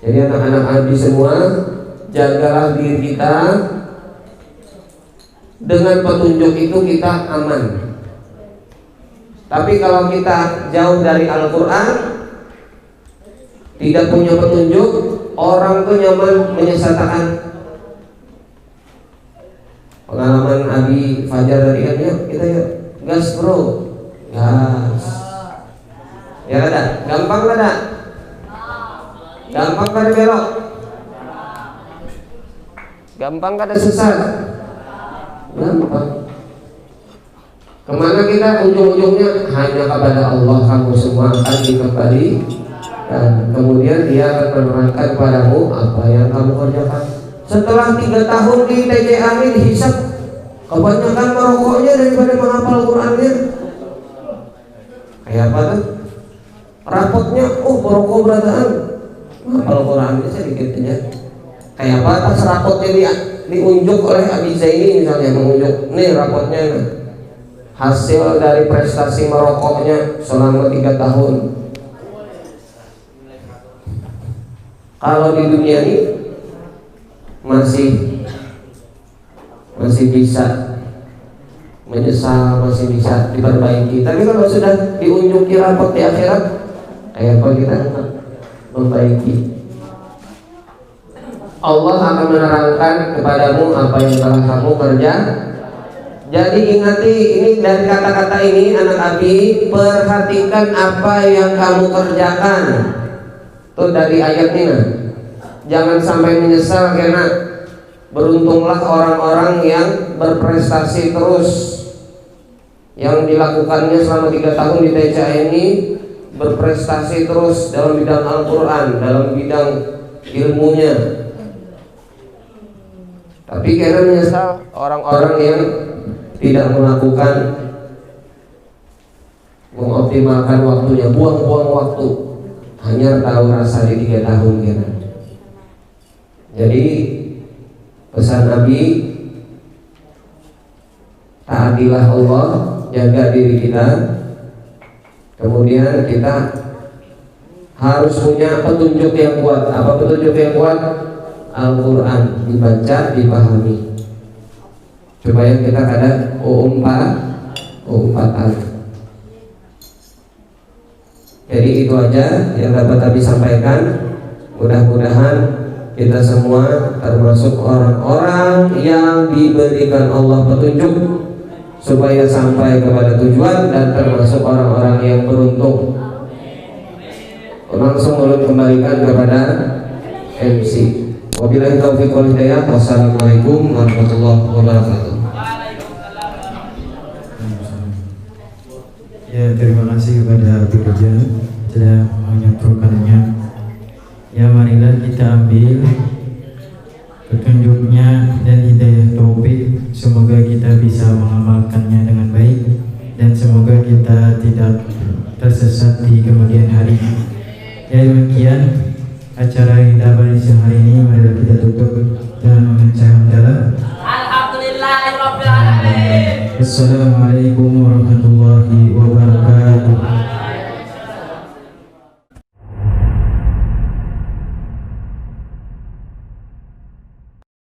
P: Jadi anak-anak Abi semua, jagalah diri kita. Dengan petunjuk itu kita aman. Tapi kalau kita jauh dari Al-Quran, tidak punya petunjuk, orang tuh nyaman menyesatkan. Pengalaman Abi Fajar tadi kan, yuk kita yuk gas bro, gas. Ya ada, gampang ada, gampang kada belok, gampang kada sesat, gampang. Kemana kita ujung-ujungnya hanya kepada Allah kamu semua akan dikembali, dan kemudian Dia akan menerangkan padamu apa yang kamu kerjakan. Setelah 3 tahun di TCA ini dihisap, kebanyakan merokoknya daripada menghafal Qurannya. Kayak apa tuh? Rapotnya, merokok berataan, menghafal Qurannya sedikit aja. Kayak apa atas rapotnya diunjuk oleh Abi Zaini misalnya, mengunjuk, nih rapotnya nih. Hasil dari prestasi merokoknya selama 3 tahun. Kalau di dunia ini masih bisa menyesal, masih bisa diperbaiki. Tapi kalau sudah diunjuki rapot di akhirat, kayak apa kita memperbaiki? Allah akan menerangkan kepadamu apa yang telah kamu kerja. Jadi ingati ini dari kata-kata ini anak Abi, perhatikan apa yang kamu kerjakan. Tuh dari ayat ini. Jangan sampai menyesal, karena beruntunglah orang-orang yang berprestasi terus. Yang dilakukannya selama 3 tahun di TCA ini berprestasi terus dalam bidang Al-Quran, dalam bidang ilmunya. Tapi karena menyesal orang-orang yang tidak melakukan, mengoptimalkan waktunya, buang-buang waktu, hanya tahu rasa di 3 tahun kira. Jadi pesan Nabi, taatilah Allah, jaga diri kita. Kemudian kita harus punya petunjuk yang kuat. Apa petunjuk yang kuat? Al-Quran dibaca, dipahami, supaya kita kada umpatan. Jadi itu aja yang dapat kami sampaikan. Mudah-mudahan kita semua termasuk orang-orang yang diberikan Allah petunjuk supaya sampai kepada tujuan, dan termasuk orang-orang yang beruntung. Langsung ulun kembalikan kepada MC. Wabillahi taufiq wal hidayah. Wassalamualaikum warahmatullahi wabarakatuh.
G: Ya, terima kasih kepada Abu Raja telah menyampaikannya. Ya, marilah kita ambil petunjuknya dan hidayah taufik. Semoga kita bisa mengamalkannya dengan baik, dan semoga kita tidak tersesat di kemudian hari. Ya, demikian acara kita pada siang hari ini. Marilah kita tutup dengan membaca hamdalah. Alhamdulillahirabbil alamin. Assalamualaikum warahmatullahi wabarakatuh.